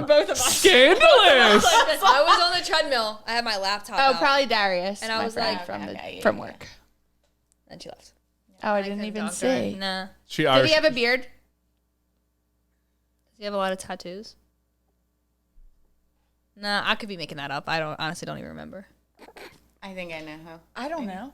Both of us. Scandalous. I was on the treadmill. I had my laptop. Oh, out, probably Darius. And I my was friend like- from Okay, from yeah. work. and she left. Oh, I didn't even see. Nah. She Did Irish. he have a beard? Does he have a lot of tattoos? Nah, I could be making that up. I honestly don't even remember. I think I know who. I don't know.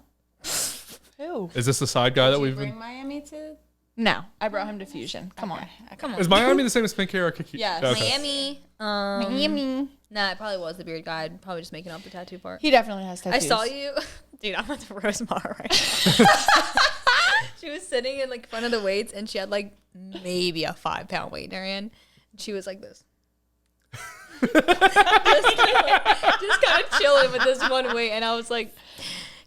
Who? Is this the side guy that Did you we've bring been? Miami to? No, I brought him to Fusion. Come on. Okay. Come on. Is Miami the same as Pink Hair or Kiki? Yes. Okay. Miami. Miami. Nah, it probably was the beard guy. I'd probably just making up the tattoo part. He definitely has I tattoos. saw you. Dude, I'm about to roast Maura right now. She was sitting in like front of the weights and she had like maybe a 5-pound weight in her hand. And she was like this. just kind of chilling with this one weight. And I was like,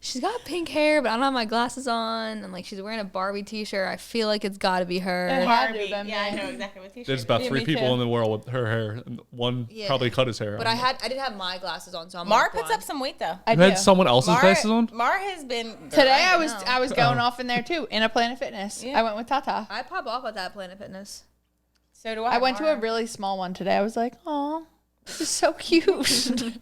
she's got pink hair, but I don't have my glasses on. And like she's wearing a Barbie t-shirt. I feel like it's got to be her. It had to Barbie. have been Yeah, I me. know exactly what you There's about Yeah, 3 me people too. in the world with her hair, and one Yeah. probably cut his hair. But I didn't have my glasses on, so I'm Mar like puts blind. up some weight though. I You do. had someone else's glasses on. Mar has been Today I know. was going off in there too in a Planet Fitness. Yeah. I went with Tata. I pop off at that Planet Fitness. So do I. I went to a Mar. really small one today. I was like, oh, this is so cute.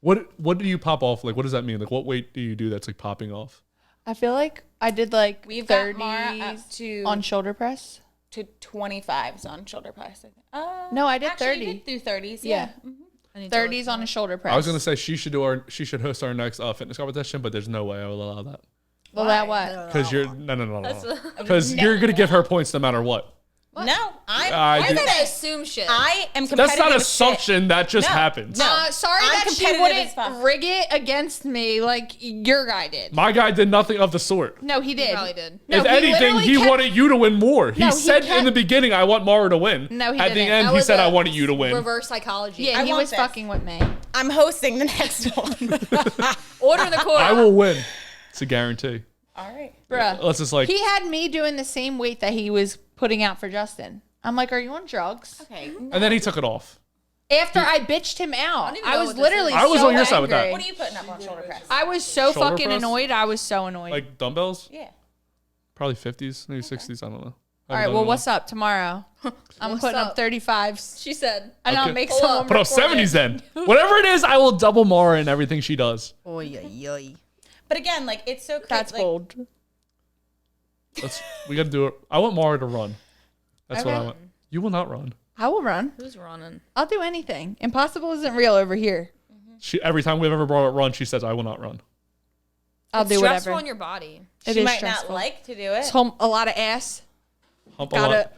What do you pop off? Like, what does that mean? Like, what weight do you do that's like popping off? I feel like I did like We've got Mara 30s up to on shoulder press. to 25s on shoulder press. I think. No, I did actually, 30. You did do 30s. Yeah. Yeah. I need to look 30s for on it. a shoulder press. I was gonna say she should host our next fitness competition, but there's no way I will allow that. Well, that what? Because you're no. Because you're gonna give her points no matter what. No, I Why do- did I assume shit? I am competitive. That's not as assumption. That just No. happens. No. Sorry I'm that she competitive as fuck. wouldn't rig it against me like your guy did. My guy did nothing of the sort. No, he did. probably did. No, if anything, literally he kept- wanted you to win more. He No, he said in kept- the beginning, "I want Maura to win." No, he At the didn't. end, That he was said, a "I wanted you to win." Reverse psychology. Yeah, I he want was this. fucking with me. I'm hosting the next one. Order the court. I will win. It's a guarantee. All right. Bruh. Let's just like He had me doing the same weight that he was putting out for Justin. I'm like, are you on drugs? Okay. and then he took it off. After I bitched him out, don't even I know was what this literally is. I was so on your side with that. angry. What are you putting up on shoulder press? I was so Shoulder fucking press? annoyed. I was so annoyed. Like dumbbells, Yeah. probably 50s, maybe 60s. I don't know. All right, well, what's up tomorrow? I'm What's putting up up? 35s. She said. And I'll Okay. make Pull someone up. Put up record 70s it. then. Whatever it is, I will double Maura in everything she does. But again, like it's so crazy. That's like, bold. We got to do it. I want Maura to run. That's what I Okay. want. You will not run. I will run. Who's running? I'll do anything. Impossible isn't real over here. She every time we've ever brought up run, she says, "I will not run." I'll It's do stressful whatever. on your body. It She is might stressful. not like to do it. It's home, a lot of ass. Hump a Gotta.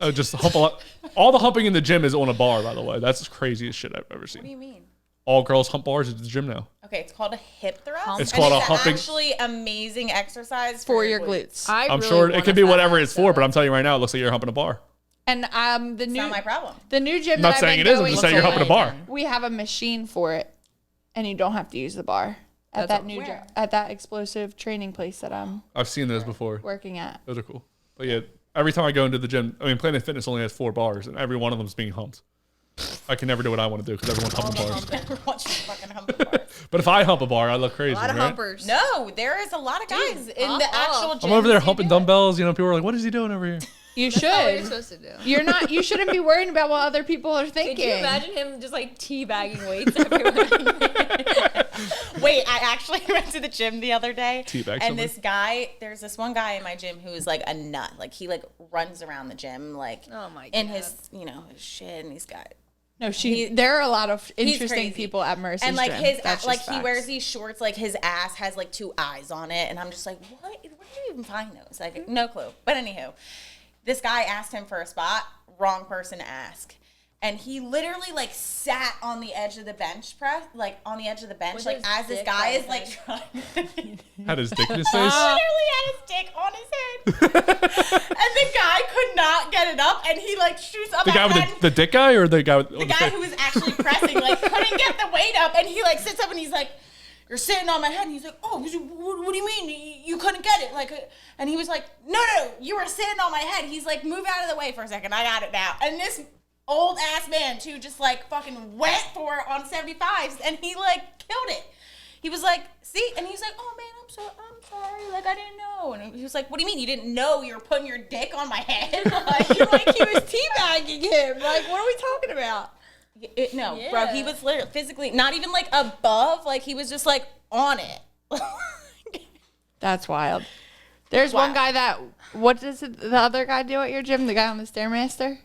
lot. Just hump a lot. All the humping in the gym is on a bar, by the way. That's the craziest shit I've ever What do seen. you mean? All girls hump bars at the gym now. Okay, it's called a hip thrust. It's and called a it's humping- actually amazing exercise For your glutes. I'm sure it could be whatever it's for, but I'm telling you right now, it looks like you're humping a bar. And the It's new not my problem. the new gym I'm not that saying I've it been is. I'm going just saying you're to, humping a bar. we have a machine for it, and you don't have to use the bar at that new Where? at that explosive training place that I'm I've seen those before. working at. Those are cool. But yeah, every time I go into the gym, I mean, Planet Fitness only has 4 bars, and every one of them is being humped. I can never do what I want to do because everyone's humping bars. Watch you fucking hump the bars. But if I hump a bar, I look crazy. A lot of right? humpers. No, there is a lot of guys in up, the up. actual gym. I'm over there humping dumbbells. You know, people are like, "What is he doing over here?" You That's what you're should. supposed to do. You're not. You shouldn't be worrying about what other people are thinking. Could you imagine him just like teabagging weights everywhere? Wait, I actually went to the gym the other day, Teabag and someone? this guy, there's this one guy in my gym who is like a nut. Like he like runs around the gym like Oh my in God. his his shit, and he's got No, there are a lot of he's interesting crazy. people at Marissa's and like gym. his That's like just he facts. wears these shorts, like his ass has like 2 eyes on it, and I'm just like, what? Where did you even find those? Like no clue. But anywho, this guy asked him for a spot. Wrong person to ask. And he literally like sat on the edge of the bench press, like on the edge of the bench, With like his as this dick guy on is his like head. trying. Had his dick in his face. Literally had his dick on his head, and the guy could not get it up, and he like shoots up. The guy at with the dick guy, or the guy with the guy who was actually pressing, like couldn't get the weight up, and he like sits up and he's like, "You're sitting on my head." And he's like, "Oh, what do you mean you couldn't get it?" Like, and he was like, "No, you were sitting on my head." He's like, "Move out of the way for a second. I got it now." And this old ass man too just like fucking went for it on 75s, and he like killed it. He was like, "See," and he's like, "Oh man, I'm sorry, like I didn't know." And he was like, "What do you mean you didn't know you were putting your dick on my head?" like he was teabagging him. Like, what are we talking about? No, Yeah. bro, he was literally physically not even like above, like he was just like on it. That's wild. There's one guy that. What does the other guy do at your gym? The guy on the stairmaster.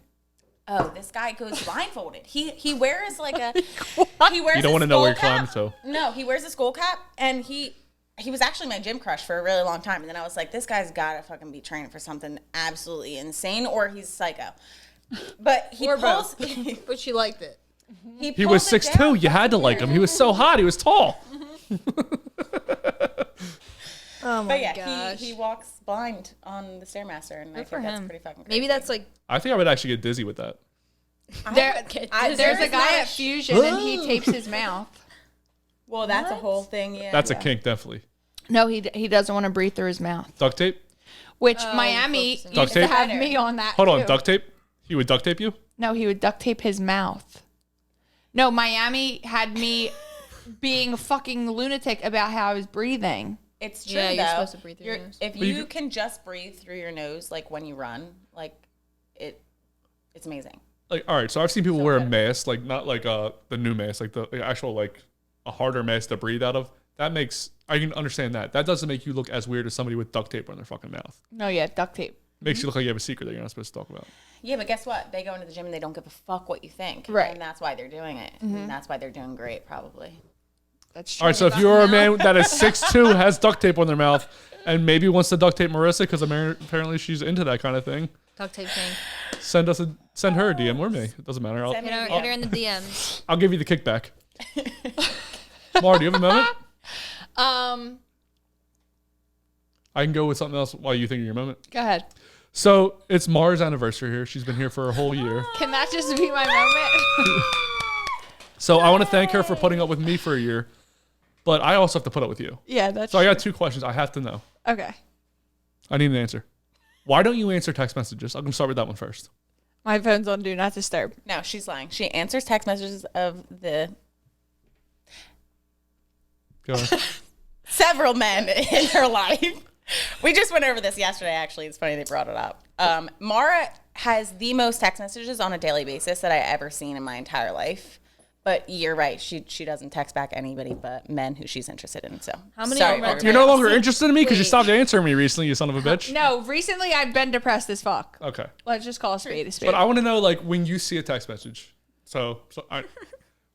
Oh, this guy goes blindfolded. He wears like a he wears. You don't a want to know where he skull cap. climbs, so No, he wears a skull cap, and he was actually my gym crush for a really long time. And then I was like, this guy's gotta fucking be training for something absolutely insane, or he's psycho. But he Or pulls. both. But she liked it. he was 6'2". You had to like him. He was so hot. He was tall. Oh my But yeah, gosh. he walks blind on the stairmaster, and I for think that's him. pretty fucking. Maybe crazy. that's like I think I would actually get dizzy with that. There's a guy at Fusion and he tapes his mouth. Well, that's a whole thing. Yeah. That's a kink, definitely. No, he doesn't want to breathe through his mouth. Duct tape. Which Miami focusing. used Duct to tape? have me on that. Hold on, too. duct tape. He would duct tape you. No, he would duct tape his mouth. No, Miami had me being a fucking lunatic about how I was breathing. It's true Yeah, though. you're supposed to breathe through your You're- nose. If But you you can just breathe through your nose, like when you run, like it's amazing. Like, all right, so I've seen people wear a mask, like not like the new mask, like the actual like a harder mask to breathe out of. That makes I can understand that. That doesn't make you look as weird as somebody with duct tape on their fucking mouth. No, yeah, duct tape. Makes you look like you have a secret that you're not supposed to talk about. Yeah, but guess what? They go into the gym and they don't give a fuck what you think. Right. And that's why they're doing it. And that's why they're doing great, probably. That's true. All right, so if you're a man that is 6'2", has duct tape on their mouth, and maybe wants to duct tape Marisa because apparently she's into that kind of thing, Duct tape king. send her a DM or me. It doesn't matter. Send me a Hit her in the DMs. I'll give you the kickback. Maura, do you have a moment? I can go with something else while you think of your moment. Go ahead. So it's Mara's anniversary here. She's been here for a whole year. Can that just be my moment? So I want to thank her for putting up with me for a year, but I also have to put up with you. Yeah, that's So I got 2 questions I have to know. okay. I need an answer. Why don't you answer text messages? I'm going to start with that one first. My phone's on Do Not Disturb. No, she's lying. She answers text messages of the Go ahead. several men in her life. We just went over this yesterday, actually. It's funny they brought it up. Maura has the most text messages on a daily basis that I ever seen in my entire life. But you're right. She doesn't text back anybody but men who she's interested in. So How many sorry, unread Maura. You're no longer interested in me because you Wait. stopped answering me recently, you son of a bitch. No, recently I've been depressed as fuck. Okay. Let's just call a spade a spade. But I want to know, like, when you see a text message.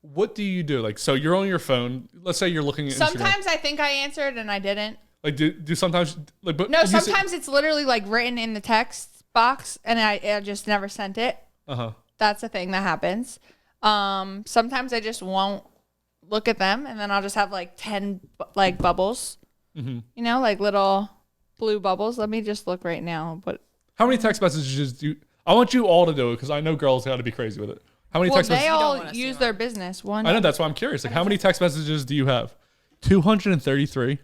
What do you do? Like, so you're on your phone. Let's say you're looking at Instagram. Sometimes I think I answered and I didn't. Like, do sometimes, like, but No, you see- sometimes it's literally like written in the text box and I just never sent it. Uh-huh. That's a thing that happens. Sometimes I just won't look at them and then I'll just have like 10 like bubbles. Mm-hmm. You know, like little blue bubbles. Let me just look right now. But How many text messages do you, I want you all to do it because I know girls got to be crazy with it. How many well, text they messages? all wanna see use mine. their business. One. I know, that's why I'm curious. Like, how many text messages do you have? 233.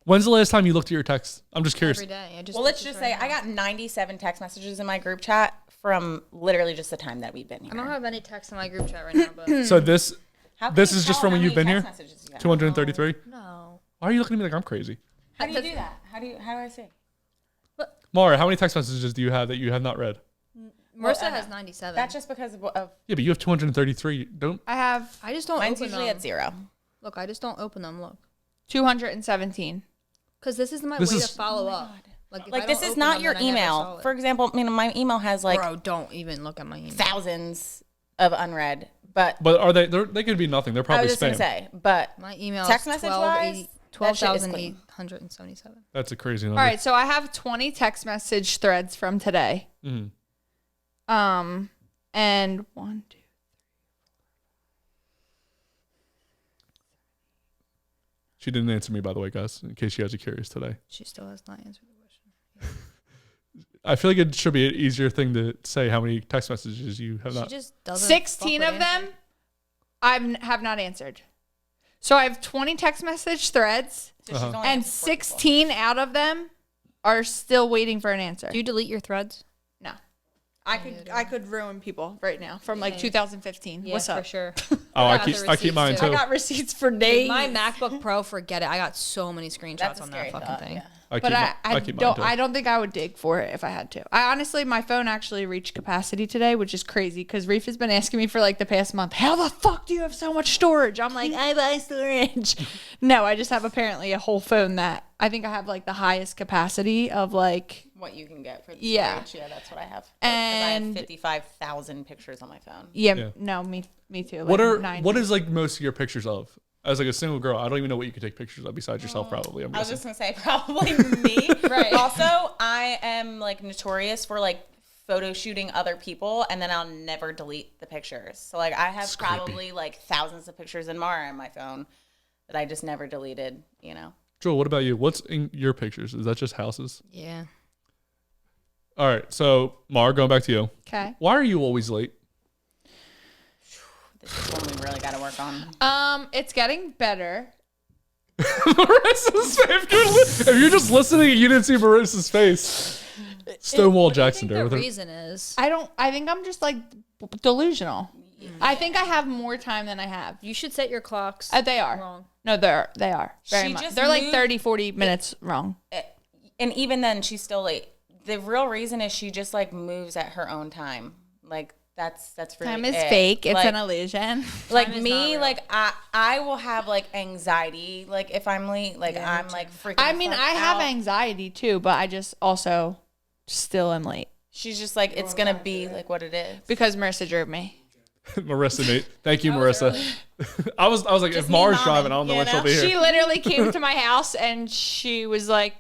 When's the last time you looked at your text? I'm just curious. Every day. I just Well, let's just say I got 97 text messages in my group chat from literally just the time that we've been here. I don't have any texts in my group chat right now, but So this How can this you is just tell from when how you've many been here? text messages you have? 233. no. Why are you looking at me like I'm crazy? How do you do that? How do I say? Maura, how many text messages do you have that you have not read? Marissa I has know. 97. That's just because of Yeah, but you have 233. Don't. I just don't mine's open usually them. at 0. Look, I just don't open them. Look, 217. because this is my This way is- to follow up. Like, if I Like, this don't is open not them, your then I never saw email. it. For example, my email has like Bro, don't even look at my email. thousands of unread. But But are they could be nothing. They're I probably was just going spam. to say, but My email Text is message wise, that shit is clean. 12,877. That's a crazy number. All right, so I have 20 text message threads from today. Mhm. And 1, 2. She didn't answer me, by the way, guys, in case you guys are curious today. She still has not answered the question. I feel like it should be an easier thing to say how many text messages you have She not. just doesn't. 16 fuck of with them have not answered. So I have 20 text message threads, so she's only and answered 4 people. 16 out of them are still waiting for an answer. Do you delete your threads? No. I could ruin people right now from like 2015. Yeah, What's for up? sure. Oh, I got keep the I keep mine receipts, too. I got receipts for days. My MacBook Pro, forget it. I got so many screenshots That's a on scary that fucking thought, thing. yeah. But I keep mine too. don't think I would dig for it if I had to. I honestly, my phone actually reached capacity today, which is crazy because Reef has been asking me for like the past month, how the fuck do you have so much storage? I'm like, I buy storage. No, I just have apparently a whole phone that I think I have like the highest capacity of like, What you can get for the Yeah. storage. Yeah, that's what I have. 'Cause And- I have 55,000 pictures on my phone. yeah. No, me too. What like are 90. what is like most of your pictures of? As like a single girl, I don't even know what you could take pictures of besides yourself, probably. I'm I was guessing. just going to say probably me. Right. Also, I am like notorious for like photo shooting other people and then I'll never delete the pictures. So like I have It's creepy. probably like thousands of pictures in Maura on my phone that I just never deleted, you know. Joel, what about you? What's in your pictures? Is that just houses? Yeah. All right, so Mar, going back to you. Okay. Why are you always late? This is one we really got to work on. It's getting better. Marissa's face. If you're just listening and you didn't see Marissa's face, Stonewall What do you Jackson think there the with her. reason is? I think I'm just like delusional. I think I have more time than I have. You should set your clocks. They are. wrong. No, they are very She much. just They're like moved- 30, 40 minutes wrong. And even then she's still late. The real reason is she just like moves at her own time. Like that's really Time is it. fake. It's like, an illusion. like Time is me, not real. like I will have like anxiety. Like if I'm late, like Yeah, I'm me like freaking. I the mean, fuck I have out. anxiety too, but I just also still am late She's just like it's gonna be like what it is. because Marissa drove me. Marissa, Nate. Thank you, Marissa. I was like, if Mauras driving, I don't know when she'll be here. She literally came to my house and she was like,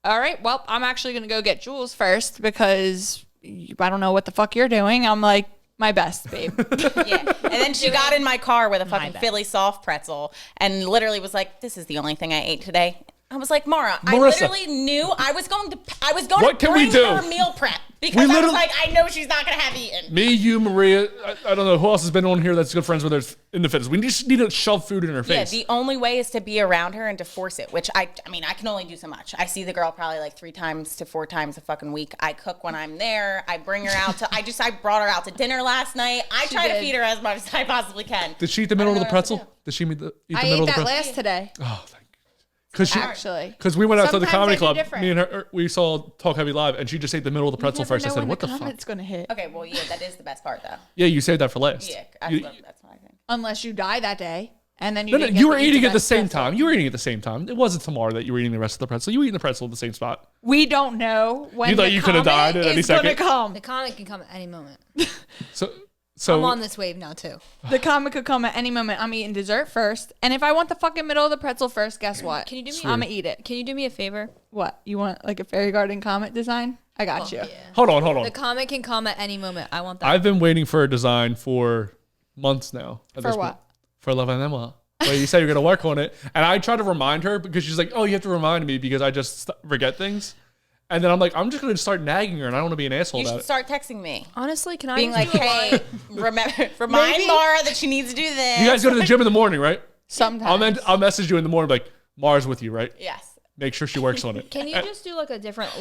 all right, well, I'm actually going to go get Jules first because I don't know what the fuck you're doing. I'm like, my best, babe. Yeah. And then she got in my car with a fucking Philly soft pretzel and literally was like, this is the only thing I ate today. I was like, Maura, I Marissa. literally knew I was going to What can we bring do? her meal prep because I was like, I know she's not going to have eaten. Me, you, Maria. I don't know who else has been on here that's good friends with her in the fitness. We just need to shove food in her Yeah, face. the only way is to be around her and to force it, which I mean, I can only do so much. I see the girl probably like 3 times to 4 times a fucking week. I cook when I'm there. I bring her out to, I brought her out to dinner last night. I try to feed her as much as I possibly can. Did she eat the middle of the know what else to pretzel? Did she eat the I middle ate of the that pretzel? last today, Oh, thank you. actually. Because we went out to the Sometimes comedy I do club. different. Me and her, we saw Talk Heavy Live, and she just ate the middle of the pretzel You never first. I know said, when what the fuck? comment's going to hit. Okay, well, yeah, that is the best part though. Yeah, you saved that for last. Yeah, You- that's what I think. Unless you die that day. And then you No, didn't you get were to eat eating at the best same pretzel. time. You were eating at the same time. It wasn't tomorrow that you were eating the rest of the pretzel. You were eating the pretzel at the same spot. We don't know when You thought the you could have died at any is gonna second? come. The comic can come at any moment. So I'm on this wave now too. The comic could come at any moment. I'm eating dessert first. And if I want the fucking middle of the pretzel first, guess what? Can you do me? I'm going to eat it. Can you do me a favor? What? You want like a fairy garden comet design? I got you. Yeah. hold on. The comic can come at any moment. I want that. I've been waiting for a design for months now. at For this what? point. For Love and Emma. Well, you said you're going to work on it. And I try to remind her because she's like, oh, you have to remind me because I just forget things. And then I'm like, I'm just going to start nagging her and I don't want to be an asshole You about should it. start texting me. Honestly, can I Being like, just do a hey, line? remind Maybe- Maura that she needs to do this. You guys go to the gym in the morning, right? Sometimes. I'll message you in the morning like, Mars with you, right? Yes. Make sure she works on it. Can you just do like a different,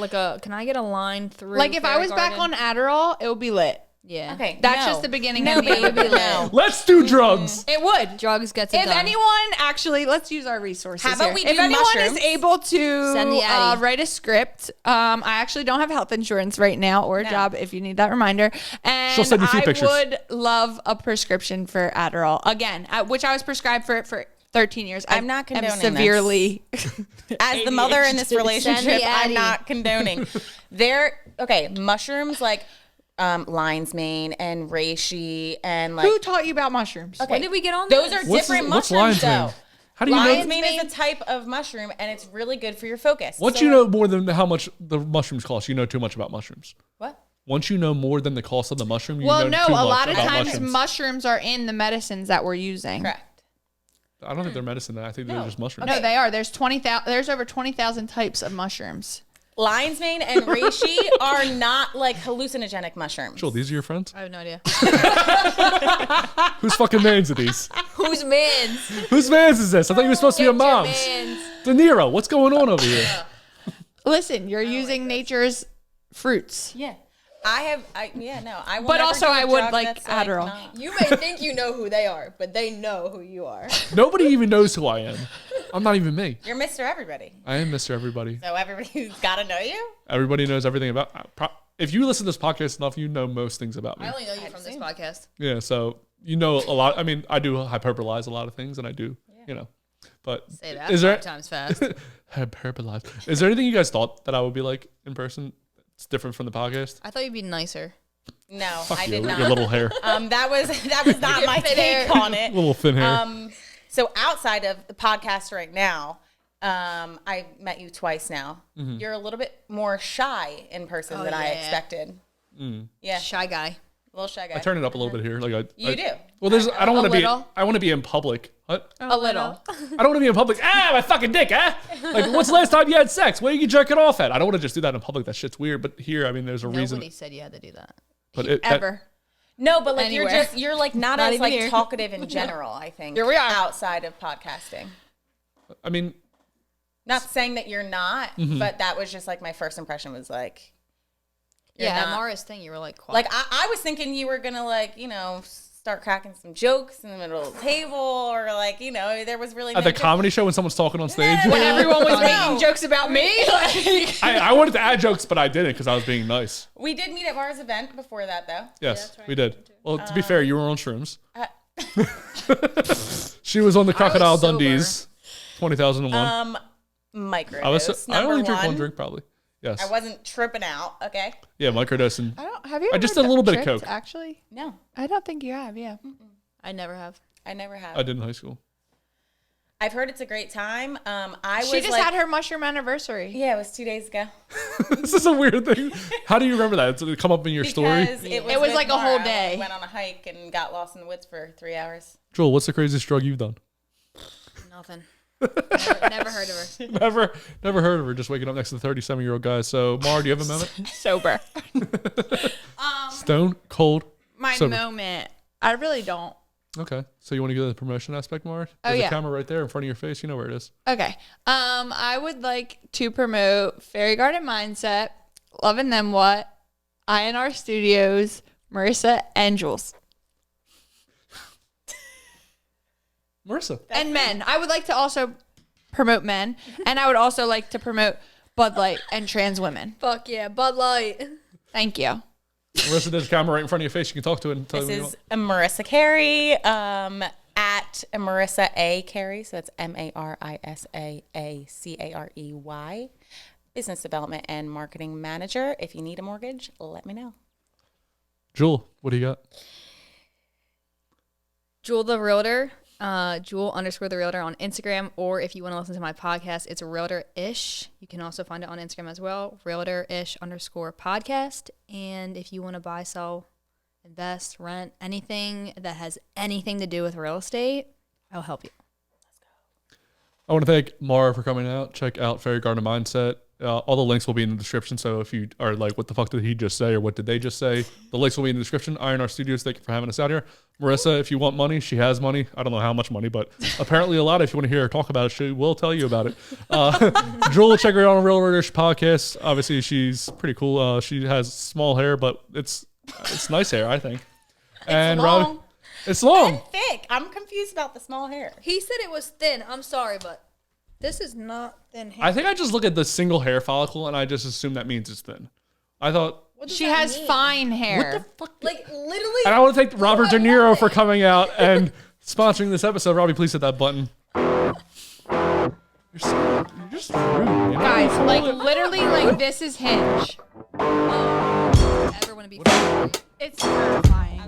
can I get a line through? Like if I Fairy was back on Garden? Adderall, it would be lit. Yeah. Okay. That's no. just the beginning No, of but me. it would be No. Let's do drugs. It would. Drugs gets it If done. anyone actually, let's use our resources. How about here. we if do anyone mushrooms? is able to Send the Addy. write a script, I actually don't have health insurance right now or a job if you need that reminder. And She'll send you few I pictures. would love a prescription for Adderall again, which I was prescribed for 13 years. I'm not am condoning severely. As the mother in this Send relationship, the I'm Addy. not condoning. Mushrooms like lion's mane and reishi and like Who taught you about mushrooms? When did we get on those this? are different what's mushrooms lion's though. mane? How do you Lion's know? mane is a type of mushroom and it's really good for your focus. Once So, you know more than how much the mushrooms cost, you know too much about mushrooms. what? Once you know more than the cost of the mushroom, you Well, know no, too a much lot of about times mushrooms. mushrooms are in the medicines that we're using. Correct. I don't think they're medicine. I think they're just mushrooms. No, they are. There's 20,000. There's over 20,000 types of mushrooms. Lion's mane and reishi are not like hallucinogenic mushrooms. Joel, these are your friends? I have no idea. Whose fucking mans are these? Whose man's? Whose mans is this? I thought you were supposed to be a Get your mom's. mans. De Niro, what's going on over here? Listen, you're using nature's fruits. Yeah. I will But never also do a I would drug like that's, Adderall. not- You may think you know who they are, but they know who you are. Nobody even knows who I am. I'm not even me. You're Mr. Everybody. I am Mr. Everybody. So everybody's got to know you. Everybody knows everything about. If you listen to this podcast enough, you know most things about me. I only know you from this podcast. Yeah, so you know a lot. I mean, I do hyperbolize a lot of things, and I do, you know. But Say that is there 5 times fast. hyperbolize? Is there anything you guys thought that I would be like in person? It's different from the podcast. I thought you'd be nicer. No, Fuck I you, did with not. your little hair, That was not my thin take hair. on it. little thin hair. So outside of the podcast right now, I met you twice now. Mm-hmm. You're a little bit more shy in person than I yeah. expected. Yeah, Shy guy. a little shy guy. I turn it up a little bit here. You do. Well, there's. I don't want to be. little? I want to be in public. What? A little. I don't want to be in public. My fucking dick, Like, what's the last time you had sex? Where you jerking off at? I don't want to just do that in public. That shit's weird. But here, I mean, there's a reason. Nobody said you had to do that. But that- Ever. No, but like Anywhere. you're like not Not as even like here. talkative in general. I think Here we are. outside of podcasting. I mean, Not saying that you're not, Mm-hmm. but that was just like my first impression was like, you're Yeah, at not- Maura's thing, you were like, quiet. like I was thinking you were gonna like start cracking some jokes in the middle of the table or like there was really at no the comedy show when someone's talking on stage, When everyone was No. making jokes about me. Like, I wanted to add jokes, but I didn't because I was being nice. We did meet at Mars event before that though. Yes, we did. Well, to be fair, you were on shrooms. She was on the Crocodile sober. Dundee's 20,001. Microdose. I only number drink one one. drink probably. Yes. I wasn't tripping out. Okay. Yeah, microdosing. I don't Have you? I just ever did a little bit of tripped, coke. Actually, No, I don't think you have. Yeah. I never have. I never have. I did in high school. I've heard it's a great time. She just had her mushroom anniversary. Yeah, it was 2 days ago. This is a weird thing. How do you remember that? Did it come up in your story? Because it was with like a whole Maura. day. We went on a hike and got lost in the woods for 3 hours. Joel, what's the craziest drug you've done? Nothing. Never heard of her. Never heard of her. Just waking up next to the 37-year-old guy. So, Maura, do you have a moment? Sober. Stone cold. My sober. moment. I really don't. Okay. So you want to go to the promotion aspect, Maura? There's yeah. a camera right there in front of your face. You know where it is. Okay. I would like to promote Fairy Garden Mindset, Loving Them What, INR Studios, Marisa, and Jules. Marisa. And men. I would like to also promote men, and I would also like to promote Bud Light and trans women. Fuck yeah, Bud Light. Thank you. Marisa, there's a camera right in front of your face. You can talk to it and tell This me what you is want. Marisa Carey at Marisa A. Carey. So that's MARISAACAREY. Business Development and Marketing Manager. If you need a mortgage, let me know. Jewel, what do you got? Jewel the Realtor. Jewel_the Realtor on Instagram, or if you want to listen to my podcast, it's Realtor-ish. You can also find it on Instagram as well, Realtor-ish_podcast. And if you want to buy, sell, invest, rent, anything that has anything to do with real estate, I'll help you. I want to thank Maura for coming out. Check out Fairy Garden Mindset. All the links will be in the description. So if you are like, what the fuck did he just say? Or what did they just say? The links will be in the description. INR Studios, thank you for having us out here. Marisa, if you want money, she has money. I don't know how much money, but apparently a lot. If you want to hear her talk about it, she will tell you about it. Jewel, check her out on Real British Podcast. Obviously, she's pretty cool. She has small hair, but it's nice hair, I think. And long. It's long. And thick. I'm confused about the small hair. He said it was thin. I'm sorry, but this is not thin hair. I think I just look at the single hair follicle and I just assume that means it's thin. I thought... She has fine hair. What the fuck? Like, literally. And I want to thank Robert De Niro for coming out and sponsoring this episode. Robbie, please hit that button. You're just rude, man. Guys, like literally, like this is Hinge. Ever want to be free? It's terrifying.